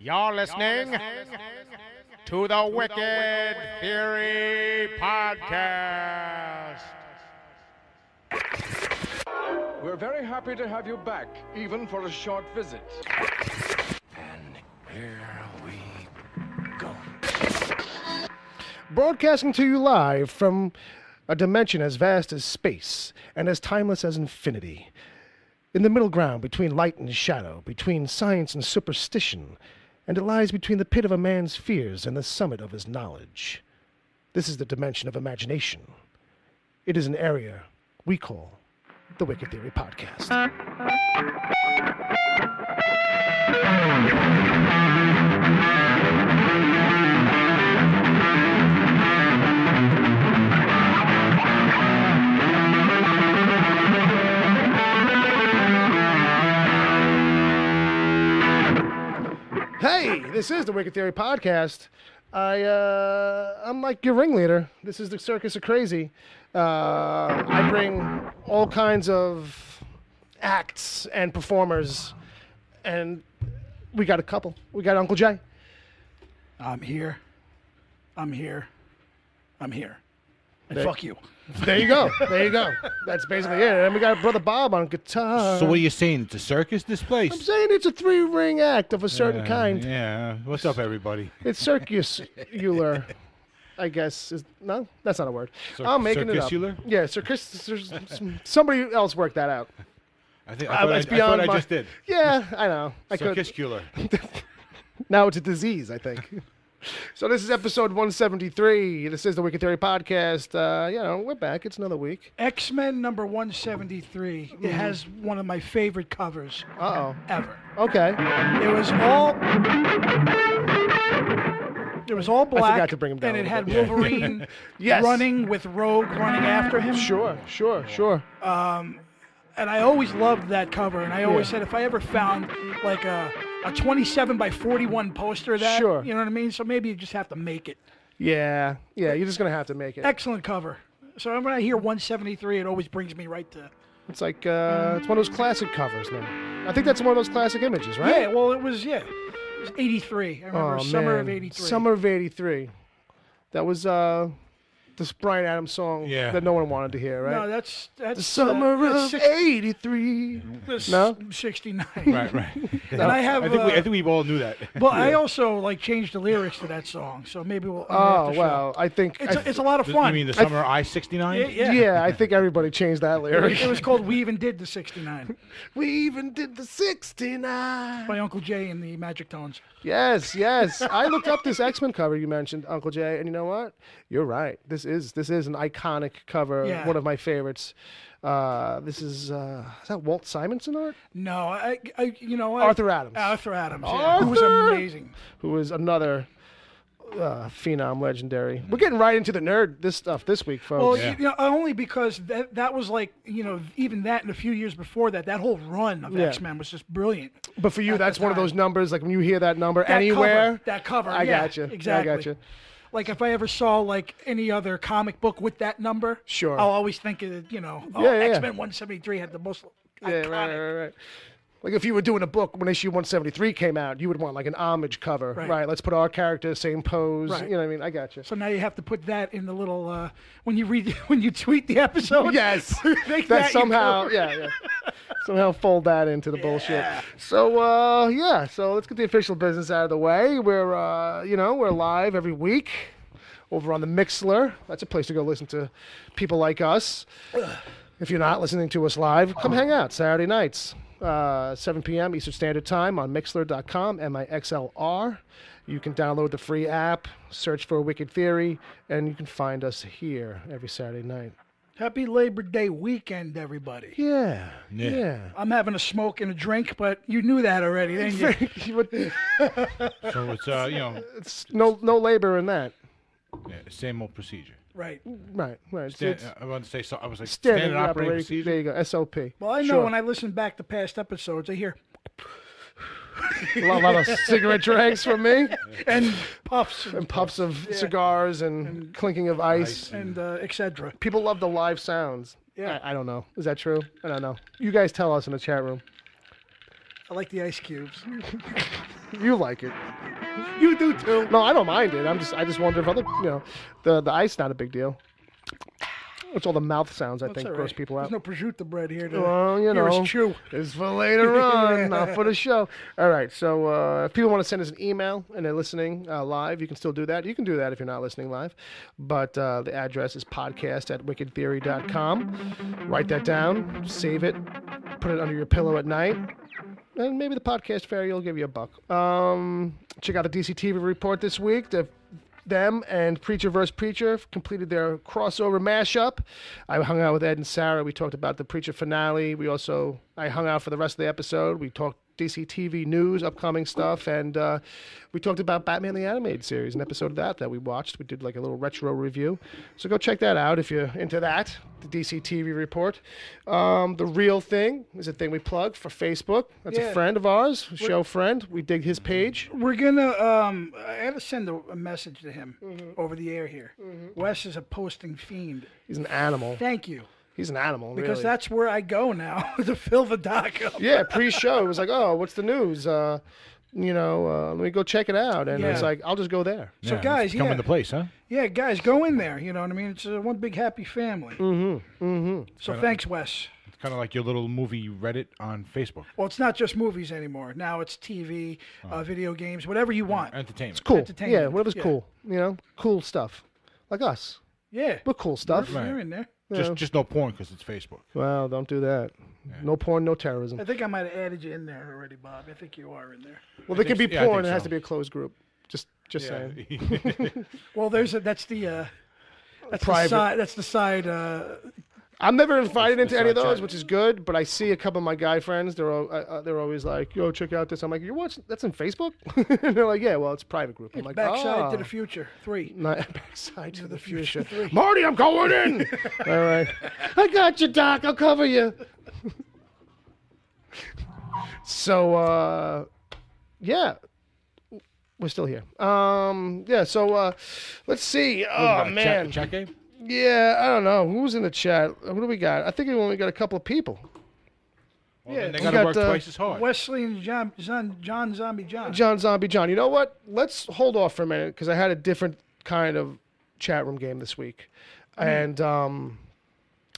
You're listening to the Wicked Theory Podcast. We're very happy to have you back, even for a short visit. And here we go. Broadcasting to you live from a dimension as vast as space and as timeless as infinity. In the middle ground between light and shadow, between science and superstition, and it lies between the pit of a man's fears and the summit of his knowledge. This is the dimension of imagination. It is an area we call the Wicked Theory Podcast. Hey, this is the Wicked Theory Podcast. I'm like your ringleader. This is the Circus of Crazy. I bring all kinds of acts and performers, and we got a couple. We got Uncle Jay. I'm here. And There- fuck you. There you go. There you go. That's basically it. And we got Brother Bob on guitar. So what are you saying? It's a circus, this place? I'm saying it's a three-ring act of a certain kind. Yeah. What's up, everybody? It's circular, I guess. No, that's not a word. I'm making it up. Circusular? Yeah, circus. Somebody else worked that out. I thought It's I beyond my- just did. Yeah, I know. I could. Circuscular. Now it's a disease, I think. So this is episode 173. This is the Wicked Theory Podcast. We're back. It's another week. X-Men number 173. It has one of my favorite covers Uh-oh. ever. Okay. It was all black. I forgot to bring him down and it a had little bit. Wolverine Yes. running with Rogue running after him. Sure. And I always loved that cover. And I always said if I ever found like a 27 by 41 poster of that, Sure. you know what I mean? So maybe you just have to make it. Yeah, you're just going to have to make it. Excellent cover. So when I hear 173, it always brings me right to... It's like, it's one of those classic covers, man. I think that's one of those classic images, right? Yeah, well, it was 83. I remember summer of 83. Summer of 83. That was this Bryan Adams song that no one wanted to hear, right? No, that's the summer of 83. No? 69. Right. And I think we all knew that. Well, I also changed the lyrics to that song, so maybe we'll. Oh, well, I think... It's a lot of fun. You mean the summer I-69? Yeah. I think everybody changed that lyric. It was called We Even Did the 69 We even did the 69. by Uncle Jay and the Magic Tones. Yes. I looked up this X-Men cover you mentioned, Uncle Jay, and you know what? You're right. This is an iconic cover, one of my favorites. This is that Walt Simonson art? No, I you know what? Arthur Adams. Arthur Adams, yeah, who was amazing. Who was another phenom, legendary. We're getting right into the nerd stuff this week, folks. Well, only because that was even that and a few years before that whole run of X-Men was just brilliant. But for you, that's one of those numbers, like when you hear that number That anywhere. that cover. I got you. Exactly. I got you. Like if I ever saw any other comic book with that number, sure, I'll always think of X-Men 173 had the most iconic. Right. Like if you were doing a book when issue 173 came out, you would want like an homage cover, right? Let's put our character same pose. Right. You know what I mean? I got you. So now you have to put that in the little when you tweet the episode. Yes, make that somehow somehow fold that into the bullshit. So so let's get the official business out of the way. We're we're live every week over on the Mixler. That's a place to go listen to people like us. If you're not listening to us live, come hang out Saturday nights. 7 p.m. Eastern Standard Time on Mixlr.com, MIXLR. You can download the free app, search for Wicked Theory, and you can find us here every Saturday night. Happy Labor Day weekend, everybody. Yeah. I'm having a smoke and a drink, but you knew that already, didn't you? So it's it's no labor in that. Yeah, same old procedure. Right. I want to say so. I was like Standard operating operating procedure. There you go, SOP. Well, I know when I listen back to past episodes, I hear a lot of cigarette drags from me. And puffs. And puffs of cigars and clinking of ice. And etc. People love the live sounds. Yeah. I don't know. Is that true? I don't know. You guys tell us in the chat room. I like the ice cubes. You like it. You do too. No, I don't mind it. I just wonder if other, the ice not a big deal. It's all the mouth sounds I think gross people out. There's no prosciutto bread here to Well, hear us chew. It's for later on, not for the show. All right, so if people want to send us an email and they're listening live, you can still do that. You can do that if you're not listening live. But the address is podcast@wickedtheory.com. Write that down, save it, put it under your pillow at night. And maybe the podcast fairy will give you $1. Check out the DC TV report this week. Them and Preacher vs. Preacher completed their crossover mashup. I hung out with Ed and Sarah. We talked about the Preacher finale. I hung out for the rest of the episode. We talked DC TV news, upcoming stuff, and we talked about Batman the Animated Series, an episode of that we watched. We did like a little retro review. So go check that out if you're into that, the DC TV report. The Real Thing is a thing we plug for Facebook. That's a friend of ours, show friend. We dig his page. We're going to, I had to send a message to him over the air here. Wes is a posting fiend. He's an animal. Thank you. He's an animal, because really. that's where I go now to fill the doc up. Yeah, pre-show, it was like, oh, what's the news? Let me go check it out. And it's like, I'll just go there. So, guys, come into place, huh? Yeah, guys, go in there. You know what I mean? It's one big happy family. So thanks, Wes. It's kind of like your little movie Reddit on Facebook. Well, it's not just movies anymore. Now it's TV, video games, whatever you want. Entertainment. It's cool. Entertainment. Yeah, whatever's cool. Cool stuff. Like us. Yeah. We're cool stuff. You're in there. Just no porn because it's Facebook. Well, don't do that. Yeah. No porn, no terrorism. I think I might have added you in there already, Bob. I think you are in there. Well, there can be porn. It has to be a closed group. Just saying. Well, that's the side. I'm never invited into any of those, which is good. But I see a couple of my guy friends. They're always like, "Yo, check out this." I'm like, "You're watching? That's in Facebook?" And they're like, "Yeah, well, it's a private group." I'm like, Backside to the Future 3. Not Backside to the Future 3. Marty, I'm going in. All right, I got you, Doc. I'll cover you. So, yeah. We're still here. So let's see. Oh, man. Chat game? Yeah, I don't know. Who's in the chat? What do we got? I think we only got a couple of people. Well, then they got to work twice as hard. Wesley and John Zombie John. John Zombie John. You know what? Let's hold off for a minute because I had a different kind of chat room game this week. And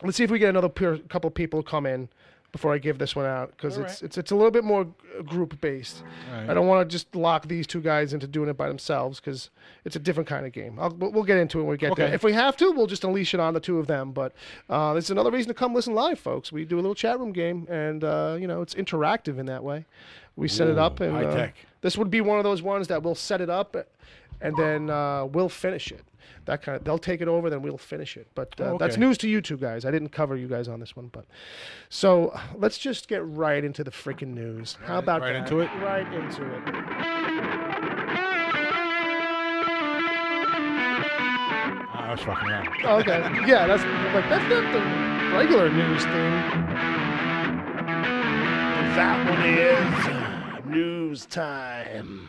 let's see if we get another couple of people come in before I give this one out because it's a little bit more group based. Right. I don't want to just lock these two guys into doing it by themselves because it's a different kind of game. We'll get into it when we get there. If we have to, we'll just unleash it on the two of them. But this is another reason to come listen live, folks. We do a little chat room game, and it's interactive in that way. We set it up, and high tech. This would be one of those ones that we'll set it up, and then we'll finish it. They'll take it over, then we'll finish it. But that's news to you two guys. I didn't cover you guys on this one, but so let's just get right into the freaking news. How about right that? Into it? Right into it. I was fucking around. Okay, yeah, that's not the regular news thing. That one is news time.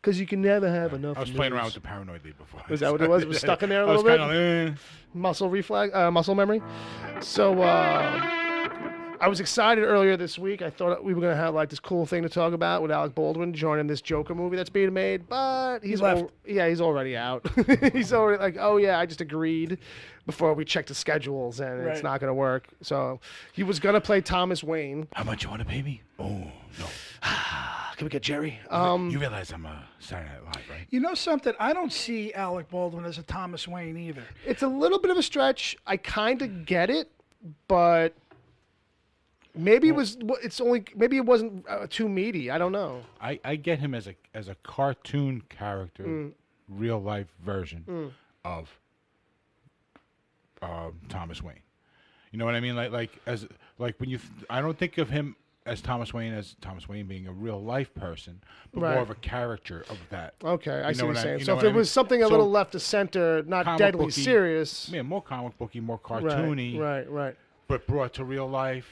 Because you can never have enough. I was playing around with the Paranoid League before. Is that what it was? It was stuck in there a little bit? Muscle reflex, muscle memory. So I was excited earlier this week. I thought we were going to have like this cool thing to talk about with Alec Baldwin joining this Joker movie that's being made, but he's left. He's already out. He's already like, oh yeah, I just agreed before we checked the schedules, and it's not going to work. So he was going to play Thomas Wayne. How much you want to pay me? Oh no. Can we get Jerry? You realize I'm a Saturday Night Live, right? You know something? I don't see Alec Baldwin as a Thomas Wayne either. It's a little bit of a stretch. I kind of get it, but maybe it wasn't too meaty. I don't know. I get him as a cartoon character, real life version of Thomas Wayne. You know what I mean? Like when I don't think of him as Thomas Wayne being a real life person, but more of a character of that. Okay, I see what you're saying. So if it was something a little left of center, not deadly serious. Yeah, more comic booky, more cartoony. Right. But brought to real life.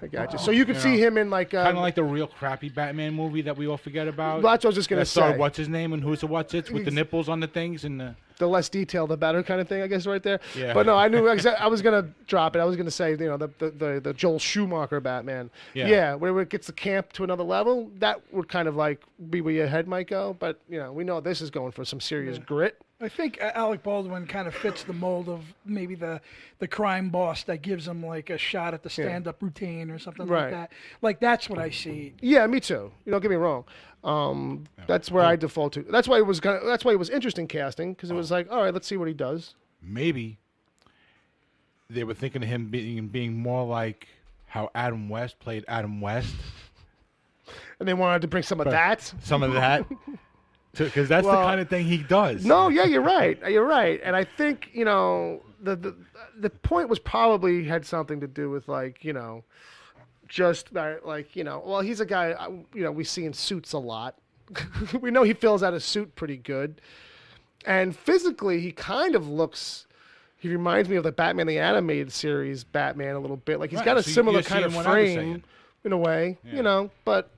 I got you. So you could see him in like kind of like the real crappy Batman movie that we all forget about. Well, that's what I was just gonna say. What's his name and who's the what's it with the nipples on the things and the. the less detail, the better kind of thing, I guess, right there. Yeah. But no, I knew I was gonna drop it. I was gonna say, the Joel Schumacher Batman. Yeah. Where it gets the camp to another level, that would kind of like be where your head might go. But we know this is going for some serious grit. I think Alec Baldwin kind of fits the mold of maybe the crime boss that gives him like a shot at the stand-up routine or something like that. Like that's what I see. Yeah, me too. Don't get me wrong. That's where I default to. That's why it was interesting casting, because it was like, all right, let's see what he does. Maybe they were thinking of him being more like how Adam West played Adam West, and they wanted to bring some of that. Some of that. Because that's the kind of thing he does. No, yeah, you're right. You're right. And I think, the point was probably had something to do with just like, well, he's a guy, we see in suits a lot. We know he fills out a suit pretty good. And physically, he kind of looks, he reminds me of the Batman the Animated Series Batman a little bit. Like he's got a similar kind of frame in a way, but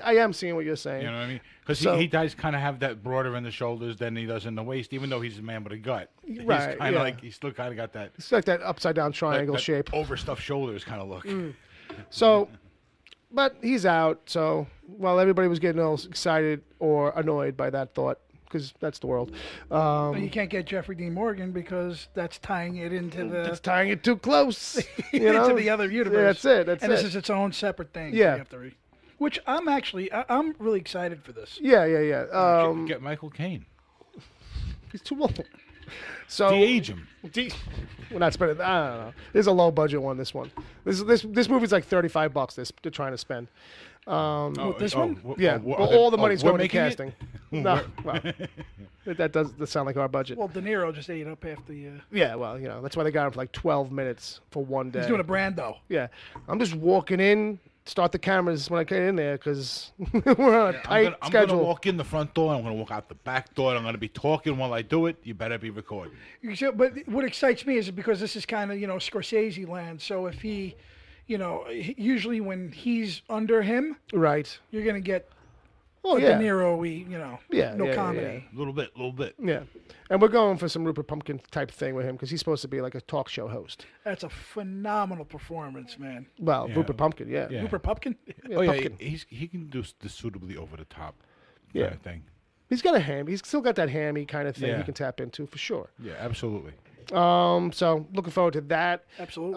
I am seeing what you're saying. You know what I mean? Because he does kind of have that broader in the shoulders than he does in the waist, even though he's a man with a gut. Right, He's kind of like, he's still kind of got that. It's like that upside down triangle shape. Overstuffed shoulders kind of look. So, but he's out. So, while everybody was getting all excited or annoyed by that thought, because that's the world. But you can't get Jeffrey Dean Morgan because that's tying it into the... That's tying it too close. into the other universe. Yeah, that's it. This is its own separate thing. Yeah. You have to which I'm really excited for this. Yeah. Get Michael Caine. He's too old. So de-age him. We're not spending. I don't know. This is a low budget one. This one. This movie's like $35. They're trying to spend. This one? Yeah. All the money's going to making it? casting. No. Well, that does sound like our budget. Well, De Niro just ate up half the. Yeah. Well, that's why they got him for like 12 minutes for one day. He's doing a Brando. Yeah. I'm just walking in. Start the cameras when I get in there because we're on a tight schedule. I'm going to walk in the front door. I'm going to walk out the back door. And I'm going to be talking while I do it. You better be recording. But what excites me is because this is kind of, Scorsese land. So if he, usually when he's under him, right, you're going to get De Niro, comedy. A little bit. Yeah. And we're going for some Rupert Pumpkin type thing with him because he's supposed to be like a talk show host. That's a phenomenal performance, man. Well, Rupert Pumpkin, yeah. Rupert Pumpkin? Pumpkin. He can do the suitably over the top kind of thing. He's got a ham. He's still got that hammy kind of thing he can tap into for sure. Yeah, absolutely. So looking forward to that. Absolutely.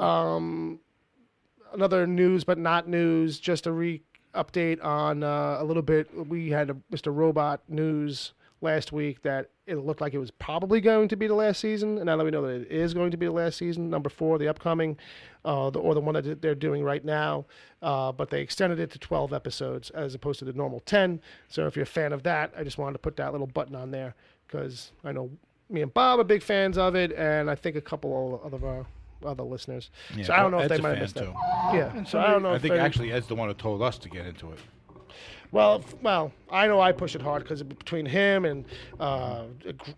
Another news, but not news, just a update on a little bit. We had Mr. Robot news last week that it looked like it was probably going to be the last season, and now that we know that it is going to be the last season, number 4, the upcoming, or the one that they're doing right now, but they extended it to 12 episodes as opposed to the normal 10. So if you're a fan of that, I just wanted to put that little button on there because I know me and Bob are big fans of it, and I think a couple of our other listeners. Yeah, so I don't know Ed's if they might have missed that. Yeah. And so I don't know. I think actually Ed's the one who told us to get into it. Well, I know I push it hard because between him and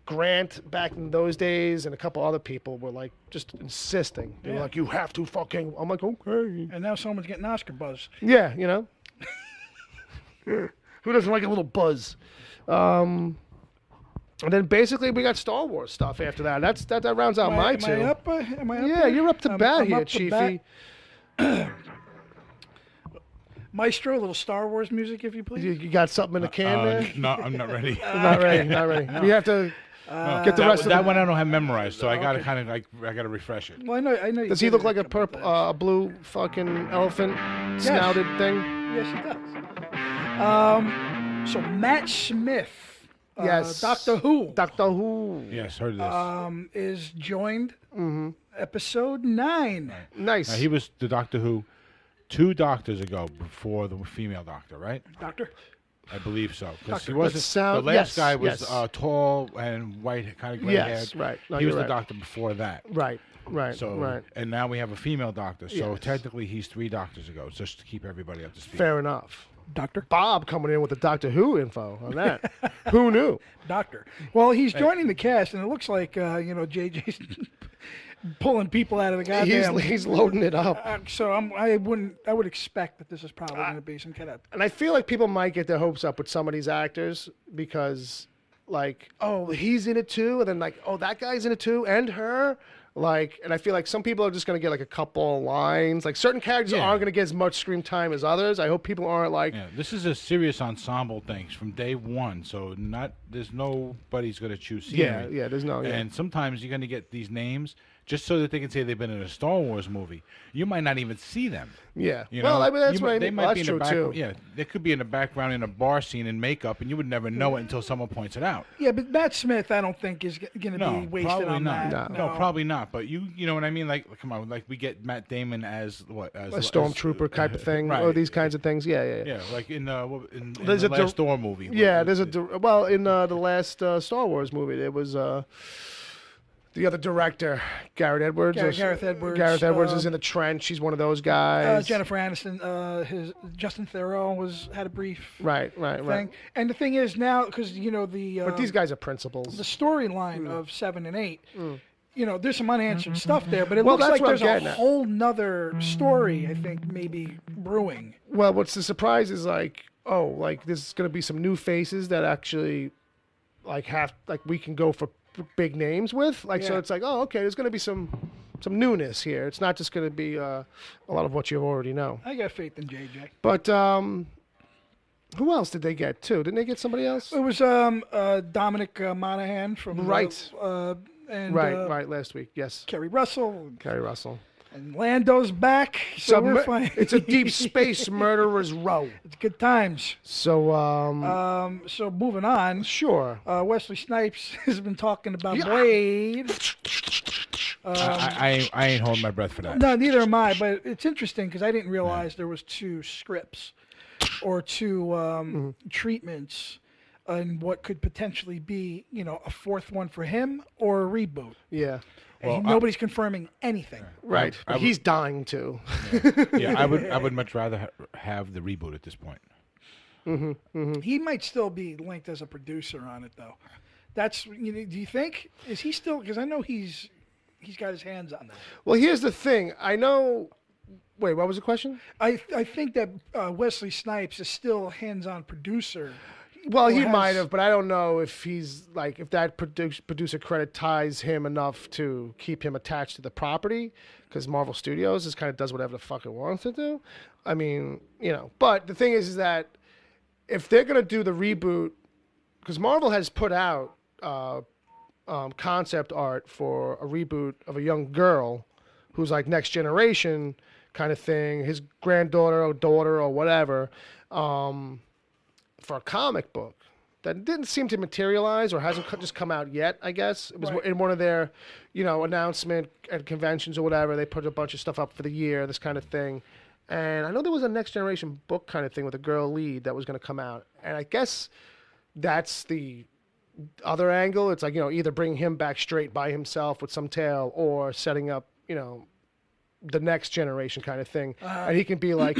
Grant back in those days and a couple other people were like just insisting. They were like, you have to fucking. I'm like, okay. And now someone's getting Oscar buzz. Yeah, Who doesn't like a little buzz? And then basically we got Star Wars stuff after that. That rounds out my two. Am I up? Yeah, you're up to bat here, Chiefy. Maestro, a little Star Wars music, if you please. You got something in the can there? No, I'm not ready. Not ready. No. You have to get the rest of that one. I don't have memorized, so I got to kind of I got to refresh it. Well, I know. Does he look like a blue fucking elephant snouted thing? Yes, he does. So Matt Smith, yes, Doctor Who. Yes, heard of this. Is joined episode 9. Right. Nice. He was the Doctor Who 2 doctors ago before the female doctor, right? Doctor? I believe so. Because he wasn't. The last guy was tall and white, kind of gray haired. Yes, right. No, he was the doctor before that. Right. So, and now we have a female doctor. So technically, he's 3 doctors ago, just to keep everybody up to speed. Fair enough. Doctor Bob coming in with the Doctor Who info on that. Who knew? Doctor. Well, he's joining the cast, and it looks like JJ's pulling people out of the goddamn. He's loading it up. So I would expect that this is probably going to be some kind of. And I feel like people might get their hopes up with some of these actors because like, oh, he's in it too, and then like, oh, that guy's in it too, and her. Like, and I feel like some people are just going to get like a couple lines. Like certain characters aren't going to get as much screen time as others. I hope people aren't like. Yeah, this is a serious ensemble thing from day one. So there's nobody's going to choose scenery. Yeah, there's no. Yeah. And sometimes you're going to get these names just so that they can say they've been in a Star Wars movie. You might not even see them. Yeah. You well, know? I mean, that's you, what I mean. They might Well, be that's in the true back, too. Yeah, they could be in the background in a bar scene in makeup, and you would never know it until someone points it out. Yeah, but Matt Smith, I don't think is going to be wasted probably on not. that. No, probably not. But you know what I mean? Like, come on, like we get Matt Damon as what? As A stormtrooper type of thing, right. or these kinds of things. Yeah. Yeah, like in the There's last Thor movie. Yeah, there's well in the last Star Wars movie there was the other director, Gareth Edwards. Gareth Edwards. Gareth Edwards is in the trench. He's one of those guys. Jennifer Aniston. Justin Theroux had a brief right. thing. And the thing is now, because but these guys are principals. The storyline of 7 and 8. There's some unanswered stuff there, but it Well, looks that's like what I'm there's a getting at. whole nother story, I think, maybe brewing. Well, what's the surprise is like, oh, like there's going to be some new faces that actually like we can go for big names with. Like, so Yeah. it's like, oh, okay, there's going to be some newness here. It's not just going to be a lot of what you already know. I got faith in JJ. But who else did they get too? Didn't they get somebody else? It was Dominic Monaghan from Right. And Right, last week. Yes. Kerry Russell. Kerry Russell. And Lando's back, so we're fine. It's a deep space murderer's row. It's good times. So So moving on. sure. Wesley Snipes has been talking about Blade. I ain't holding my breath for that. No, neither am I. But it's interesting because I didn't realize there was 2 scripts or 2 treatments, and what could potentially be, a 4th one for him or a reboot. Yeah. And nobody's confirming anything. Right. But he's dying to. Yeah, I would much rather have the reboot at this point. He might still be linked as a producer on it, though. That's do you think is he still? Because I know he's got his hands on that. Well, here's the thing. I know. Wait, what was the question? I think that Wesley Snipes is still hands-on producer. Well, he Or has- might have, but I don't know if he's like if that producer credit ties him enough to keep him attached to the property, because Marvel Studios just kind of does whatever the fuck it wants to do. I mean, But the thing is that if they're gonna do the reboot, because Marvel has put out concept art for a reboot of a young girl who's like next generation kind of thing, his granddaughter or daughter or whatever. For a comic book that didn't seem to materialize or hasn't just come out yet, I guess. It was in one of their, announcement at conventions or whatever. They put a bunch of stuff up for the year, this kind of thing. And I know there was a Next Generation book kind of thing with a girl lead that was going to come out. And I guess that's the other angle. It's like, either bringing him back straight by himself with some tale or setting up, the Next Generation kind of thing. And he can be like,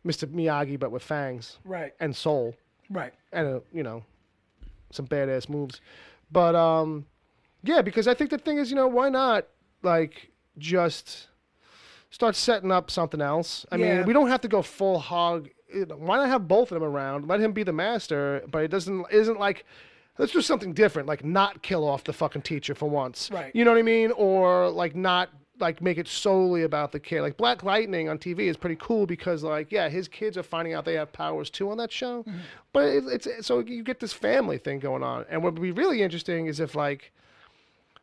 Mr. Miyagi, but with fangs. Right. And soul. Right. And, some badass moves. But, yeah, because I think the thing is, why not, just start setting up something else? I mean, we don't have to go full hog. Why not have both of them around? Let him be the master, but it isn't like, let's do something different, like not kill off the fucking teacher for once. Right. You know what I mean? Or, not make it solely about the kid. Like Black Lightning on TV is pretty cool because his kids are finding out they have powers too on that show. Mm-hmm. But it's so you get this family thing going on. And what would be really interesting is if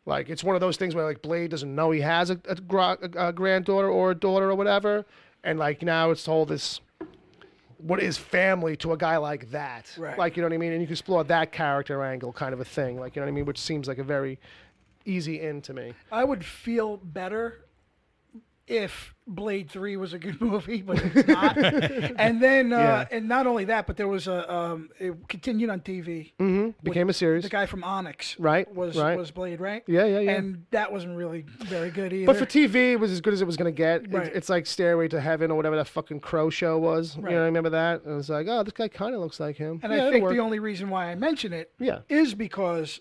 it's one of those things where Blade doesn't know he has a granddaughter or a daughter or whatever, and now it's all this what is family to a guy like that. Right. You know what I mean? And you can explore that character angle kind of a thing. You know what I mean? Which seems like a very easy in to me. I would feel better if Blade 3 was a good movie, but it's not. And then, and not only that, but there was it continued on TV. Mm-hmm. Became a series. The guy from Onyx was Blade, right? Yeah. And that wasn't really very good either. But for TV, it was as good as it was going to get. Right. It's like Stairway to Heaven or whatever that fucking Crow show was. Right. You know, I remember that? And it was like, oh, this guy kind of looks like him. And I think the only reason why I mention it is because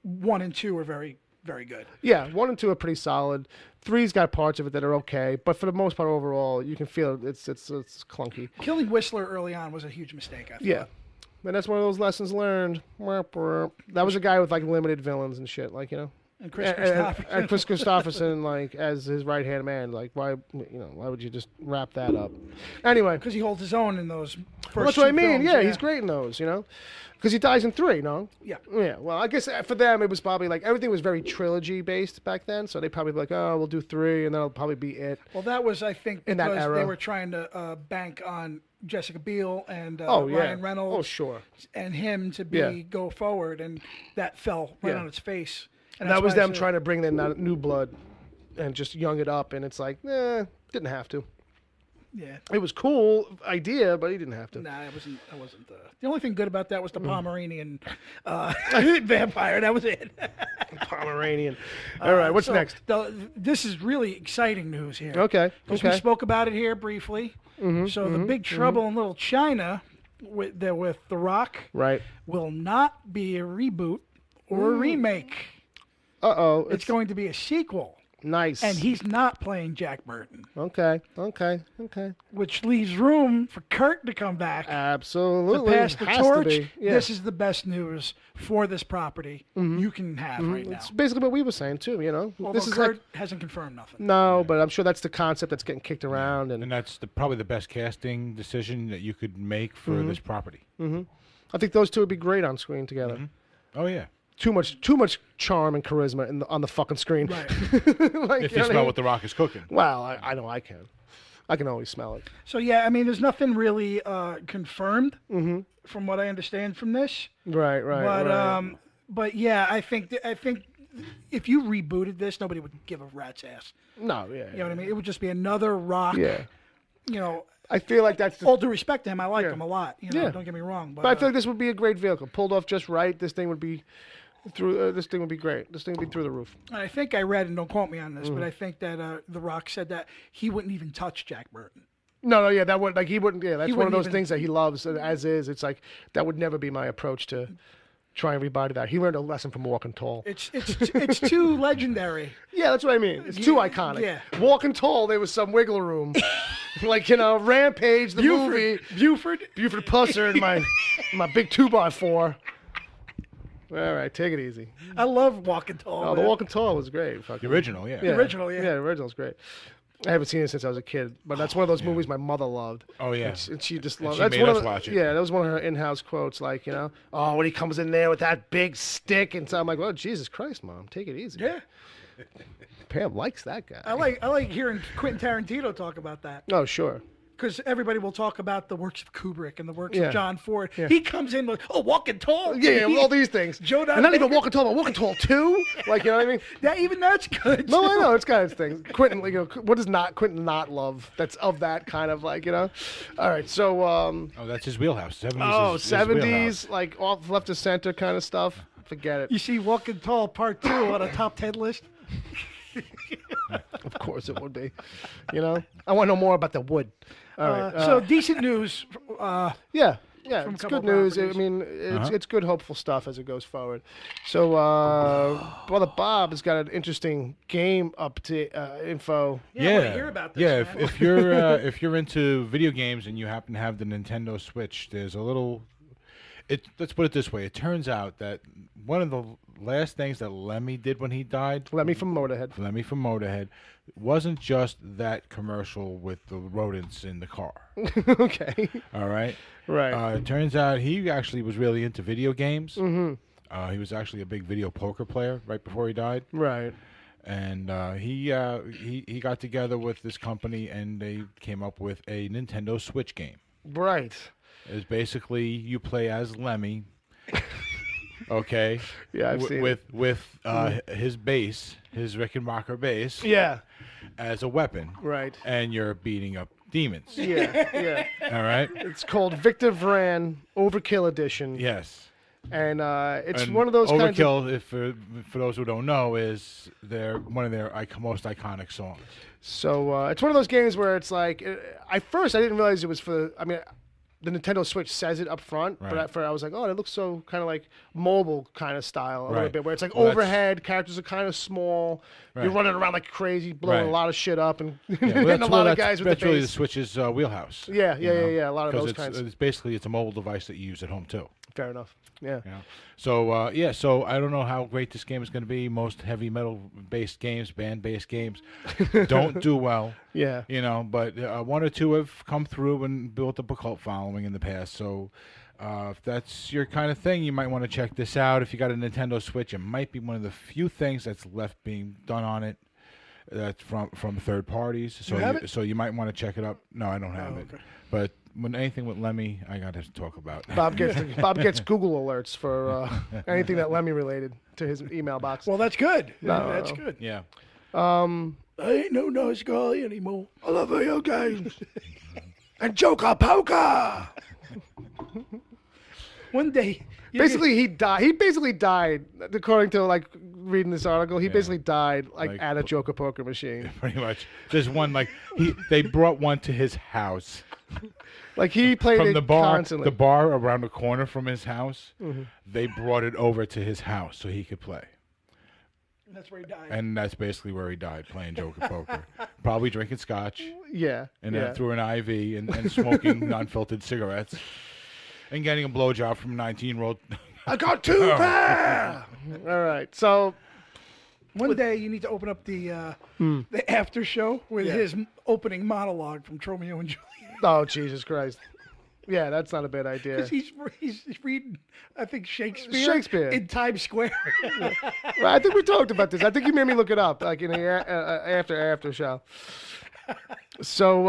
1 and 2 are very, very good. Yeah, 1 and 2 are pretty solid. 3's got parts of it that are okay, but for the most part, overall, you can feel it's clunky. Killing Whistler early on was a huge mistake, I thought. Yeah. And that's one of those lessons learned. That was a guy with like limited villains and shit, like, you know. And Chris Christopherson. And Chris Christopherson, like, as his right hand man, like, why would you just wrap that up? Anyway, because he holds his own in those first. Well, that's what I mean. Films, Yeah, he's great in those, you know. Because he dies in 3, no? Yeah. Yeah. Well, I guess for them it was probably like everything was very trilogy based back then, so they probably be like, oh, we'll do 3, and that'll probably be it. Well, that was, I think, in that because era. they were trying to bank on Jessica Biel and Oh, yeah. Ryan Reynolds. Oh, sure. And him to be go forward, and that fell right on its face. And that was them trying to bring in that new blood and just young it up, and it's like, didn't have to. Yeah. It was cool idea, but he didn't have to. Nah, it wasn't. The only thing good about that was the Pomeranian vampire. That was it. Pomeranian. All right, what's next? This is really exciting news here. Okay. Because we spoke about it here briefly. So the Big Trouble in Little China with The Rock will not be a reboot or a remake. Uh-oh. It's going to be a sequel. Nice. And he's not playing Jack Burton. Okay. Which leaves room for Kurt to come back. Absolutely. To pass the Has torch. to be. Yeah. This is the best news for this property you can have right now. It's basically what we were saying, too, you know. Although this is Kurt hasn't confirmed nothing. No, but I'm sure that's the concept that's getting kicked around. And that's probably the best casting decision that you could make for this property. I think those two would be great on screen together. Oh, yeah. Too much charm and charisma on the fucking screen. Right. Like, if you smell what The Rock is cooking. Well, I know I can. I can always smell it. So, yeah, I mean, there's nothing really confirmed from what I understand from this. Right. But yeah, I think if you rebooted this, nobody would give a rat's ass. No, yeah. You know what I mean? It would just be another Rock. Yeah. You know. I feel like that's all due respect to him. I like him a lot. You know, don't get me wrong. But I feel like this would be a great vehicle. Pulled off just right, this thing would be this thing would be great. This thing would be through the roof. I think I read, and don't quote me on this, but I think that The Rock said that he wouldn't even touch Jack Burton. No, yeah, that would he wouldn't. Yeah, that's one of those things that he loves as is. It's like that would never be my approach to try and rebody that. He learned a lesson from Walking Tall. It's too legendary. Yeah, that's what I mean. It's too iconic. Yeah. Walking Tall, there was some wiggle room. Like, you know, Rampage, the movie. Buford Pusser and my big 2x4. All right, take it easy. I love Walking Tall. Oh, the Walking Tall was great. The original, yeah. The original, yeah. Yeah, the original's great. I haven't seen it since I was a kid, but that's one of those movies my mother loved. Oh, yeah. And she just loved it. She made us watch it. Yeah, that was one of her in-house quotes, like, you know, oh, when he comes in there with that big stick, and so I'm like, oh, Jesus Christ, Mom, take it easy. Yeah. Pam likes that guy. I like hearing Quentin Tarantino talk about that. Oh, sure. Because everybody will talk about the works of Kubrick and the works of John Ford. Yeah. He comes in like, Walking Tall. Yeah, all these things. And not even Walking Tall, but Walking Tall 2. Like, you know what I mean? Even that's good. No, I know. It's got its things. Quentin, like, you know, what does Quentin not love that's of that kind of, like, you know? All right, so... oh, that's his wheelhouse. 70s 70s, like, off left to center kind of stuff. Forget it. You see Walking Tall Part 2 on a top 10 list? Of course it would be. You know? I want to know more about the wood. All right. So decent news. Yeah, it's good news. I mean, it's good, hopeful stuff as it goes forward. So, Brother Bob has got an interesting game info. Yeah, I want to hear about this. Yeah, if you're into video games and you happen to have the Nintendo Switch, there's a little. Let's put it this way. It turns out that one of the last things that Lemmy did when he died. Lemmy from Motorhead. Wasn't just that commercial with the rodents in the car. Okay. All right. Right. It turns out he actually was really into video games. Mm-hmm. He was actually a big video poker player right before he died. Right. And he got together with this company and they came up with a Nintendo Switch game. Right. It's basically you play as Lemmy. Okay. Yeah, I've seen with his bass, his Rickenbacker bass. Yeah. As a weapon. Right. And you're beating up demons. Yeah. All right. It's called Victor Vran Overkill Edition. Yes. And it's one of those Overkill, for those who don't know, is one of their most iconic songs. So it's one of those games where it's like, at first I didn't realize it was for. I mean, the Nintendo Switch says it up front, but I was like, oh, it looks so kind of like mobile kind of style a little bit, where it's like overhead, characters are kind of small, you're running around like crazy, blowing a lot of shit up, and, and a lot of guys with the That's really the base. Switch's wheelhouse. Yeah, a lot of those kinds. It's basically it's a mobile device that you use at home too. Fair enough. Yeah. So so I don't know how great this game is going to be. Most heavy metal based games, band based games, don't do well. Yeah. You know, but one or two have come through and built up a cult following in the past. So if that's your kind of thing, you might want to check this out. If you got a Nintendo Switch, it might be one of the few things that's left being done on it. That's from third parties. So so you might want to check it up. No, I don't have it. Okay. But when anything with Lemmy, I got to talk about. Bob gets Google alerts for anything that Lemmy related to his email box. Well, that's good. That's good. Yeah. I ain't no nice guy anymore. I love video games and Joker Poker. One day, he died. He basically died, according to like reading this article. He basically died like at a Joker poker machine. Pretty much. There's one they brought one to his house. Like he played from it the bar, constantly. the bar around the corner from his house. They brought it over to his house so he could play. And that's where he died. And that's basically where he died, playing Joker poker. Probably drinking scotch. Yeah. And then through an IV and smoking non-filtered cigarettes. And getting a blowjob from a 19-year-old. I got two there. All right, so one day you need to open up the after show with his opening monologue from Romeo and Juliet. Oh, Jesus Christ! Yeah, that's not a bad idea. Because he's reading, I think Shakespeare in Times Square. Well, I think we talked about this. I think you made me look it up, like in the after show. So.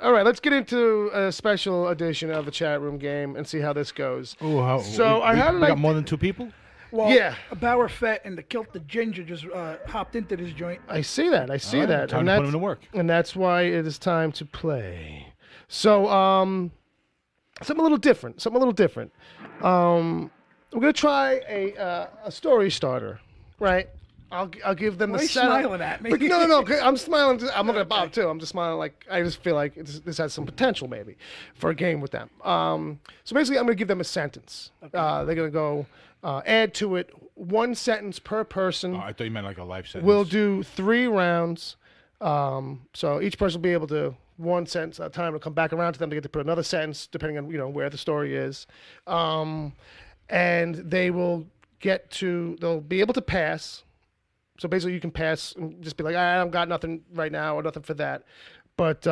All right, let's get into a special edition of the chat room game and see how this goes. Ooh, I had we got more than two people? Well, Bauer Fett and the Kilted Ginger just hopped into this joint. I see that. Time to put them to work. And that's why it is time to play. So, something a little different. We're going to try a story starter, right? I'll give them the setup. Why are you smiling at me? No. I'm smiling. I'm looking at Bob too. I'm just smiling like I just feel like this has some potential maybe for a game with them. So basically, I'm going to give them a sentence. Okay. They're going to go add to it one sentence per person. Oh, I thought you meant like a life sentence. We'll do 3 rounds. So each person will be able to one sentence at a time. Will come back around to them to get to put another sentence depending on where the story is, and they will they'll be able to pass. So basically, you can pass and just be like, I don't got nothing right now or nothing for that. But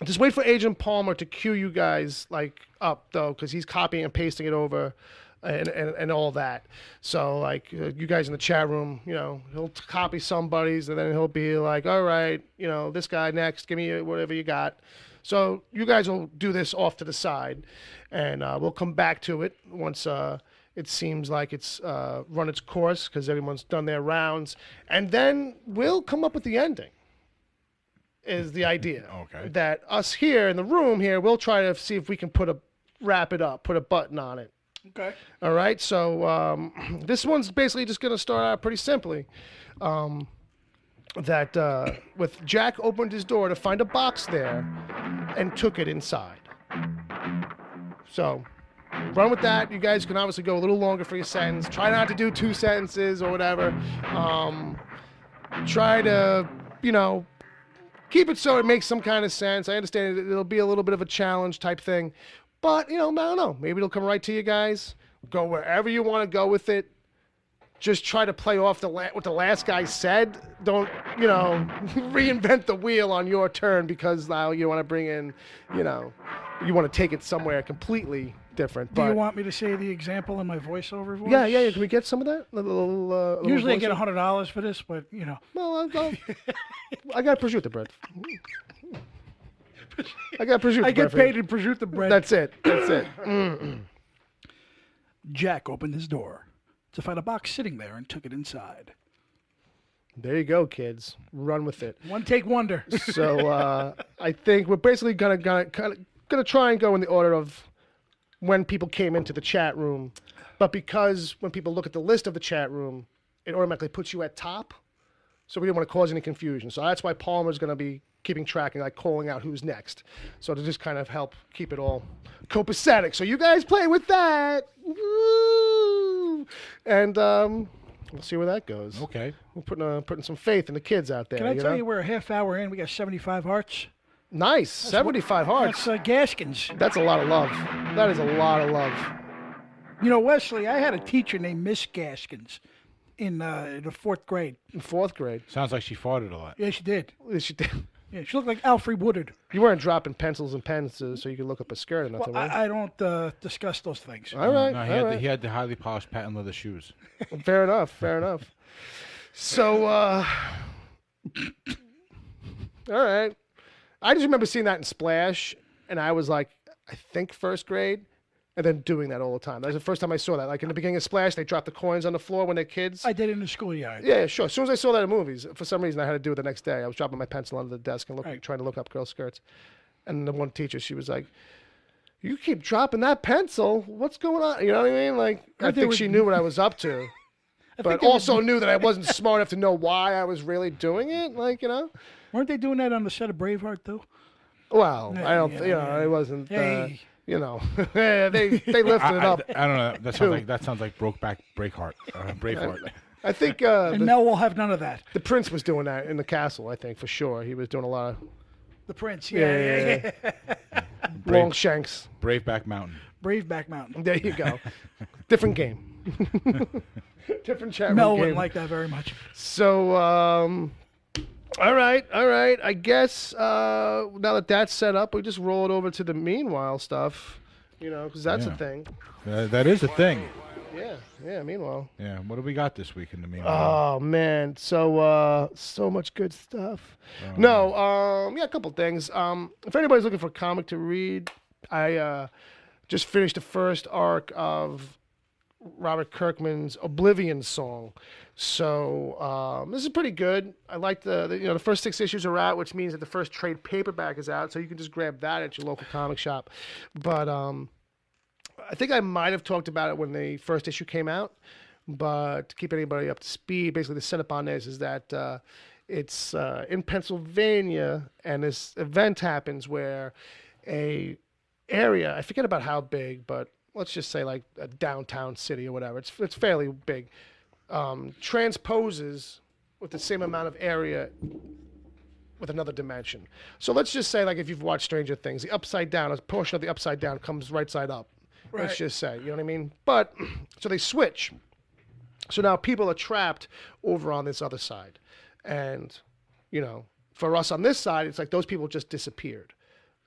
just wait for Agent Palmer to cue you guys like up though, because he's copying and pasting it over, and all that. So like you guys in the chat room, he'll copy somebody's and then he'll be like, all right, this guy next, give me whatever you got. So you guys will do this off to the side, and we'll come back to it once. It seems like it's run its course because everyone's done their rounds. And then we'll come up with the ending, is the idea. Okay. That us here in the room here, we'll try to see if we can wrap it up, put a button on it. Okay. All right. So this one's basically just going to start out pretty simply. With Jack opened his door to find a box there and took it inside. So... run with that. You guys can obviously go a little longer for your sentence. Try not to do 2 sentences or whatever. Try to, keep it so it makes some kind of sense. I understand it'll be a little bit of a challenge type thing. But, I don't know. Maybe it'll come right to you guys. Go wherever you want to go with it. Just try to play off what the last guy said. Don't, reinvent the wheel on your turn because now you want to bring in, you want to take it somewhere completely different. Do you want me to say the example in my voiceover voice? Yeah. Can we get some of that? Usually I get $100 for this, but Well, I got prosciutto bread. I got prosciutto bread. I get paid in prosciutto bread. That's it. Jack opened his door to find a box sitting there and took it inside. There you go, kids. Run with it. One take wonder. So I think we're basically gonna try and go in the order of when people came into the chat room, but because when people look at the list of the chat room, it automatically puts you at top. So we didn't want to cause any confusion. So that's why Palmer's going to be keeping track and like calling out who's next. So to just kind of help keep it all copacetic. So you guys play with that. Woo! And we'll see where that goes. Okay. We're putting some faith in the kids out there. Can I tell know? you we're a half hour in? We got 75 hearts. Nice. 75 hearts. That's Gaskins. That's a lot of love. That is a lot of love. You know, Wesley, I had a teacher named Miss Gaskins in the 4th grade. In 4th grade. Sounds like she farted a lot. Yeah, she did. She did. Yeah, she looked like Alfred Woodard. You weren't dropping pencils and pens so you could look up a skirt or nothing, Well, right? I don't discuss those things. All right. No, he had the highly polished patent leather shoes. Fair enough. Fair enough. So, all right. I just remember seeing that in Splash, and I was like, I think 1st grade, and then doing that all the time. That was the first time I saw that. Like in the beginning of Splash, they drop the coins on the floor when they're kids. I did it in the schoolyard. Yeah, sure. As soon as I saw that in movies, for some reason I had to do it the next day. I was dropping my pencil under the desk and trying to look up girl skirts. And the one teacher, she was like, "You keep dropping that pencil. What's going on?" You know what I mean? Like, I think she knew what I was up to. But also knew that I wasn't smart enough to know why I was really doing it. Like, you know? Weren't they doing that on the set of Braveheart, though? Well, I don't, it wasn't, Hey. they lifted it up. I don't know. That sounds like Braveheart. I think And Mel will have none of that. the prince was doing that in the castle, I think, for sure. He was doing a lot of The Prince, yeah. long shanks. Braveback Mountain. Braveback Mountain. There you go. Different game. Different chat room Mel game. wouldn't like that very much. So, all right. I guess now that that's set up, we just roll it over to the meanwhile stuff, because that's a thing. That is a thing. Yeah, meanwhile. Yeah, what do we got this week in the meanwhile? Oh, man. So much good stuff. A couple things. If anybody's looking for a comic to read, I just finished the first arc of Robert Kirkman's Oblivion Song. So this is pretty good. I like the first 6 issues are out, which means that the first trade paperback is out, so you can just grab that at your local comic shop. But I think I might have talked about it when the first issue came out, but to keep anybody up to speed, basically the setup on this is that it's in Pennsylvania, and this event happens where a area, I forget about how big, but let's just say like a downtown city or whatever. It's fairly big. Transposes with the same amount of area with another dimension. So let's just say, like if you've watched Stranger Things, the upside down, a portion of the upside down comes right side up. Right. Let's just say, you know what I mean? But so they switch. So now people are trapped over on this other side. And, for us on this side, it's like those people just disappeared.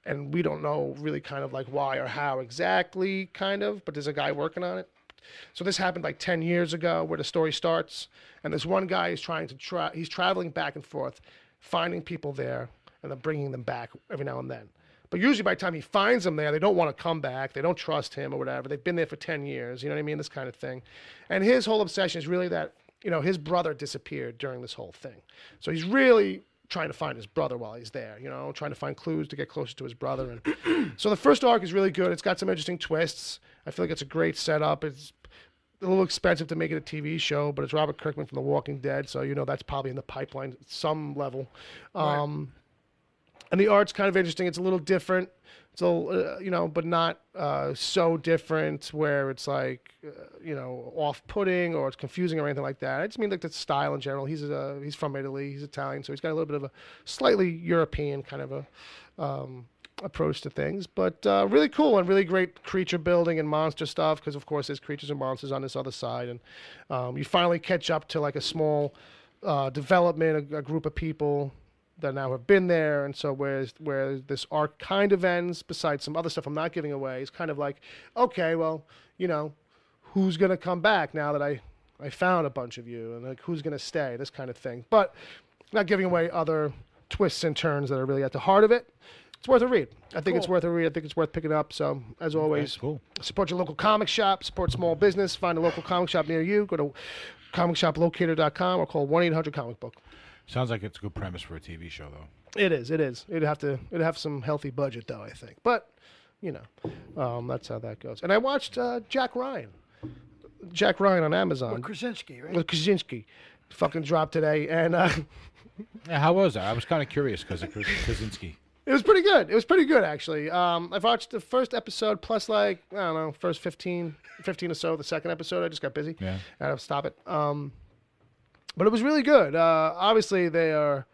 And we don't know really kind of like why or how exactly, kind of, but there's a guy working on it. So this happened like 10 years ago where the story starts. And this one guy is he's traveling back and forth, finding people there, and then bringing them back every now and then. But usually by the time he finds them there, they don't want to come back. They don't trust him or whatever. They've been there for 10 years. You know what I mean? This kind of thing. And his whole obsession is really that, his brother disappeared during this whole thing. So he's really trying to find his brother while he's there, trying to find clues to get closer to his brother. And so the first arc is really good. It's got some interesting twists. I feel like it's a great setup. It's a little expensive to make it a TV show, but it's Robert Kirkman from The Walking Dead, so that's probably in the pipeline at some level. Right. And the art's kind of interesting. It's a little different. It's a but not so different where it's like, off-putting or it's confusing or anything like that. I just mean like the style in general. He's from Italy. He's Italian, so he's got a little bit of a slightly European kind of a approach to things. But really cool and really great creature building and monster stuff because, of course, there's creatures and monsters on this other side. And you finally catch up to like a small development, a group of people that now have been there, and so where this arc kind of ends, besides some other stuff I'm not giving away, it's kind of like, okay, well, who's going to come back now that I found a bunch of you, and like who's going to stay, this kind of thing. But not giving away other twists and turns that are really at the heart of it. It's worth a read. I think it's worth a read. I think it's worth picking up. So, as always, support your local comic shop, support small business, find a local comic shop near you, go to comicshoplocator.com or call 1-800-COMIC-BOOK. Sounds like it's a good premise for a TV show, though. It is. It'd have some healthy budget, though, I think. But, that's how that goes. And I watched Jack Ryan on Amazon. Or Krasinski, right? Krasinski. fucking dropped today, and Yeah, how was that? I was kind of curious because of Krasinski. it was pretty good. It was pretty good, actually. I've watched the first episode plus, like, I don't know, first 15 or so. The second episode, I just got busy. Yeah. I had to stop it. But it was really good. Obviously, they are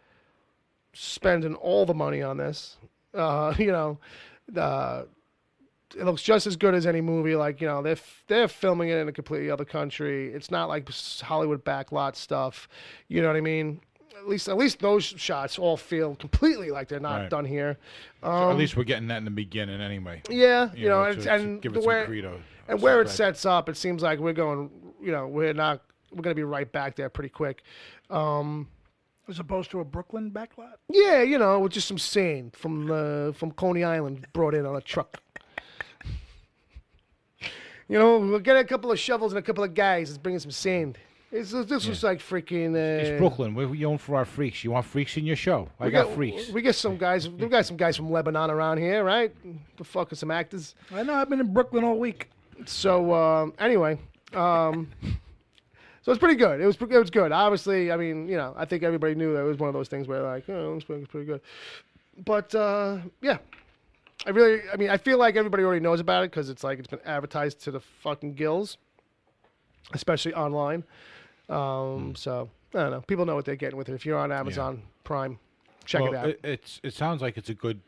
spending all the money on this. You know, it looks just as good as any movie. Like, you know, they're filming it in a completely other country. It's not like Hollywood backlot stuff. You know what I mean? At least those shots all feel completely like they're not Right. done here. So at least we're getting that in the beginning anyway. Yeah, you know, to and give the it some way credo. and where it sets up, it seems like we're going. You know, we're going to be right back there pretty quick. As opposed to a Brooklyn backlot. Yeah, you know, with just some sand from Coney Island brought in on a truck. You know, we'll get a couple of shovels and a couple of guys. Let's bring in some sand. This was like freaking. It's Brooklyn. We're known for our freaks. You want freaks in your show? I got freaks. We get some guys. We got some guys from Lebanon around here, right? The fuck are some actors. I know. I've been in Brooklyn all week. So anyway, so it's pretty good. It was good. Obviously, I mean, you know, I think everybody knew that it was one of those things where like, oh, it's pretty good. But yeah, I feel like everybody already knows about it because it's like it's been advertised to the fucking gills, especially online. So I don't know. People know what they're getting with it. If you're on Amazon Prime, check it out. It sounds like it's a good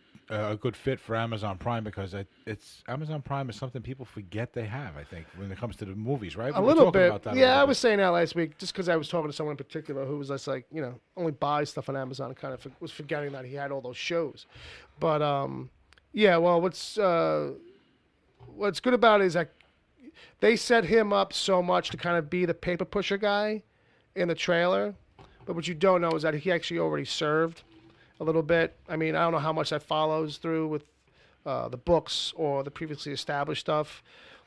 fit for Amazon Prime because it's Amazon Prime is something people forget they have. I think when it comes to the movies, right? A little bit. Yeah, I was saying that last week just because I was talking to someone in particular who was just like, you know, only buys stuff on Amazon and kind of was forgetting that he had all those shows. But yeah, well, what's good about it is that they set him up so much to kind of be the paper pusher guy in the trailer. But what you don't know is that he actually already served a little bit. I mean, I don't know how much that follows through with the books or the previously established stuff.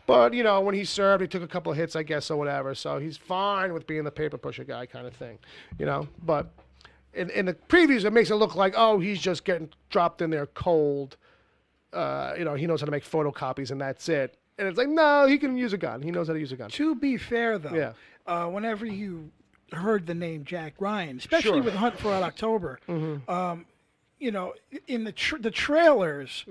But, you know, when he served, he took a couple of hits, I guess, or whatever. So he's fine with being the paper pusher guy kind of thing, you know. But in the previews, it makes it look like, oh, he's just getting dropped in there cold. You know, he knows how to make photocopies and that's it. And it's like, no, he can use a gun. He knows how to use a gun. To be fair, though, whenever you heard the name Jack Ryan, especially with Hunt for Red October, you know, in the trailers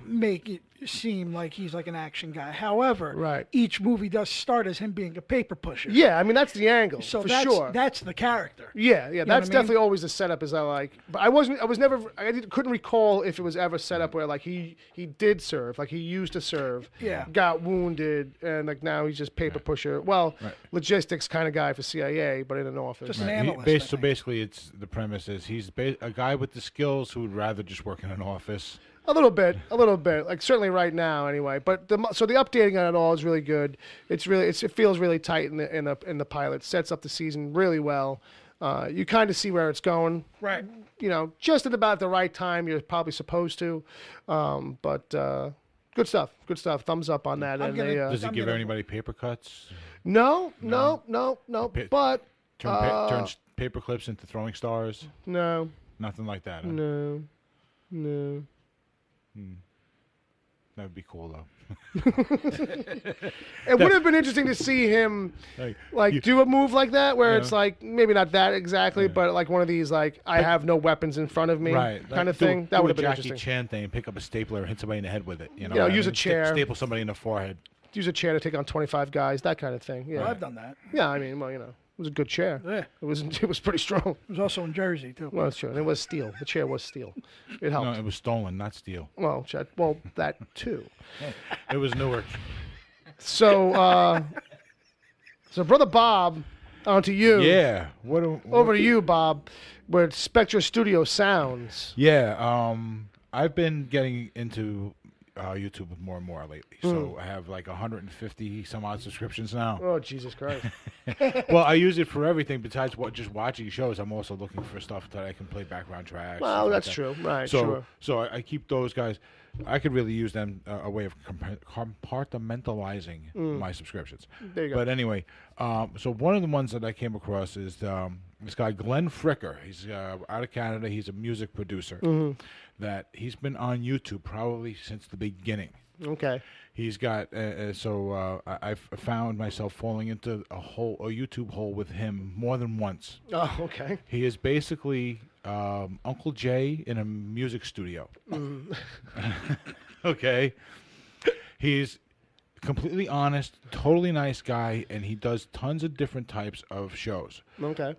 make it seem like he's like an action guy. However, each movie does start as him being a paper pusher. Yeah, I mean, that's the angle, so for that's, sure. That's the character. Yeah, You know that's what I mean? definitely always the setup as I like. But couldn't recall if it was ever set up where like he did serve, like he used to serve, got wounded, and like now he's just paper pusher. Well, logistics kind of guy for CIA, but in an office. Just an analyst. So basically, it's the premise is he's a guy with the skills who would rather just work in an office. A little bit, like certainly right now, anyway. But the updating on it all is really good. It feels really tight in the pilot. Sets up the season really well. You kind of see where it's going, right? You know, just at about the right time. You're probably supposed to, but good stuff. Good stuff. Thumbs up on that. Does it give anybody paper cuts? No. But turns paper clips into throwing stars. No, nothing like that. Huh? No. That would be cool, though. It would have been interesting to see him do a move like that, where it's like maybe not that exactly, but like one of these like I have no weapons in front of me kind of thing. That would have been Jackie interesting. Chan thing, pick up a stapler and hit somebody in the head with it. You know, use a chair, staple somebody in the forehead. Use a chair to take on 25 guys, that kind of thing. Yeah, I've done that. Yeah, I mean, well, you know. It was a good chair. Yeah. It was pretty strong. It was also in Jersey, too. Well, that's true. And it was steel. The chair was steel. It helped. No, it was stolen, not steel. Well, that too. It was Newark. So, Brother Bob, on to you. Yeah. Over to you, Bob, with SpectreStudios Sounds. Yeah. I've been getting into YouTube more and more lately. So I have like 150 some odd subscriptions now. Oh, Jesus Christ. Well, I use it for everything besides just watching shows. I'm also looking for stuff that I can play background tracks. Well, that's true. Right, sure. So I keep those guys. I could really use them a way of compartmentalizing my subscriptions. There you go. But anyway, so one of the ones that I came across is this guy, Glenn Fricker. He's out of Canada. He's a music producer. That he's been on YouTube probably since the beginning. Okay. He's got I've found myself falling into a YouTube hole with him more than once. Oh, okay. He is basically Uncle Jay in a music studio. Okay. He's completely honest, totally nice guy, and he does tons of different types of shows. Okay.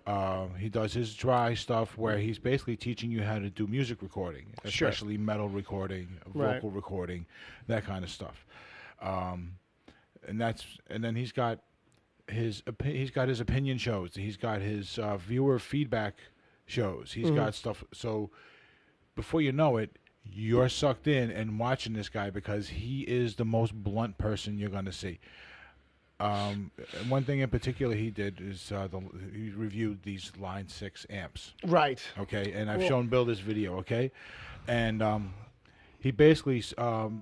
He does his dry stuff where he's basically teaching you how to do music recording, especially metal recording, vocal recording, that kind of stuff. And then he's got his opinion shows. He's got his viewer feedback shows. He's got stuff. So before you know it, you're sucked in and watching this guy because he is the most blunt person you're going to see. One thing in particular he did is he reviewed these Line 6 amps. Right. Okay, and I've shown Bill this video, okay? And he basically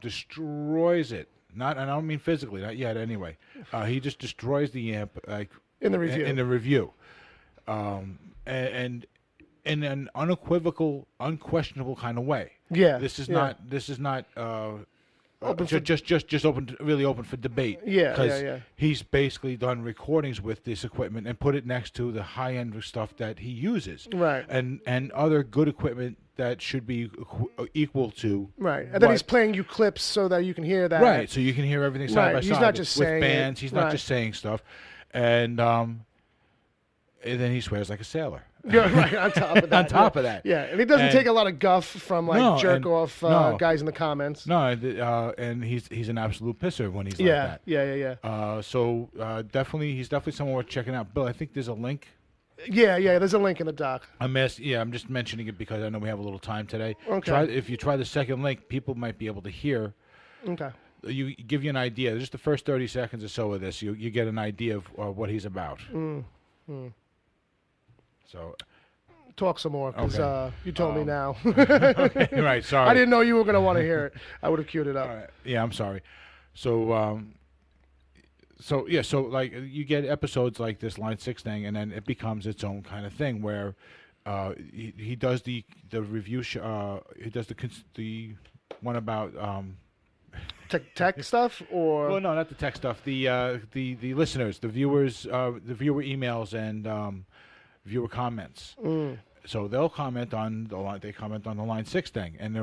destroys it. And I don't mean physically, not yet anyway. He just destroys the amp like in the review. In the review. And in an unequivocal, unquestionable kind of way. Yeah. This is not just really open for debate. Yeah, Because he's basically done recordings with this equipment and put it next to the high-end stuff that he uses. Right. And other good equipment that should be equal to. Right. And then he's playing you clips so that you can hear that. Right. So you can hear everything side by side. He's not just saying bands. it. He's not just saying stuff. And then he swears like a sailor. Yeah, right, on top of that. On top of that. Yeah, and he doesn't take a lot of guff from jerk-off guys in the comments. No, and he's an absolute pisser when he's like that. Yeah. So he's definitely someone worth checking out. Bill, I think there's a link. Yeah, there's a link in the doc. I'm just mentioning it because I know we have a little time today. Okay. If you try the second link, people might be able to hear. Okay. You give you an idea. Just the first 30 seconds or so of this, you get an idea of what he's about. So, talk some more because you told me now. Okay, right, sorry. I didn't know you were going to want to hear it. I would have queued it up. Right. Yeah, I'm sorry. So like you get episodes like this Line 6 thing, and then it becomes its own kind of thing where he does the review. He does the one about. Tech stuff, or well, no, not the tech stuff. The listeners, the viewers, the viewer emails and viewer comments. So they'll comment on the Line 6 thing, and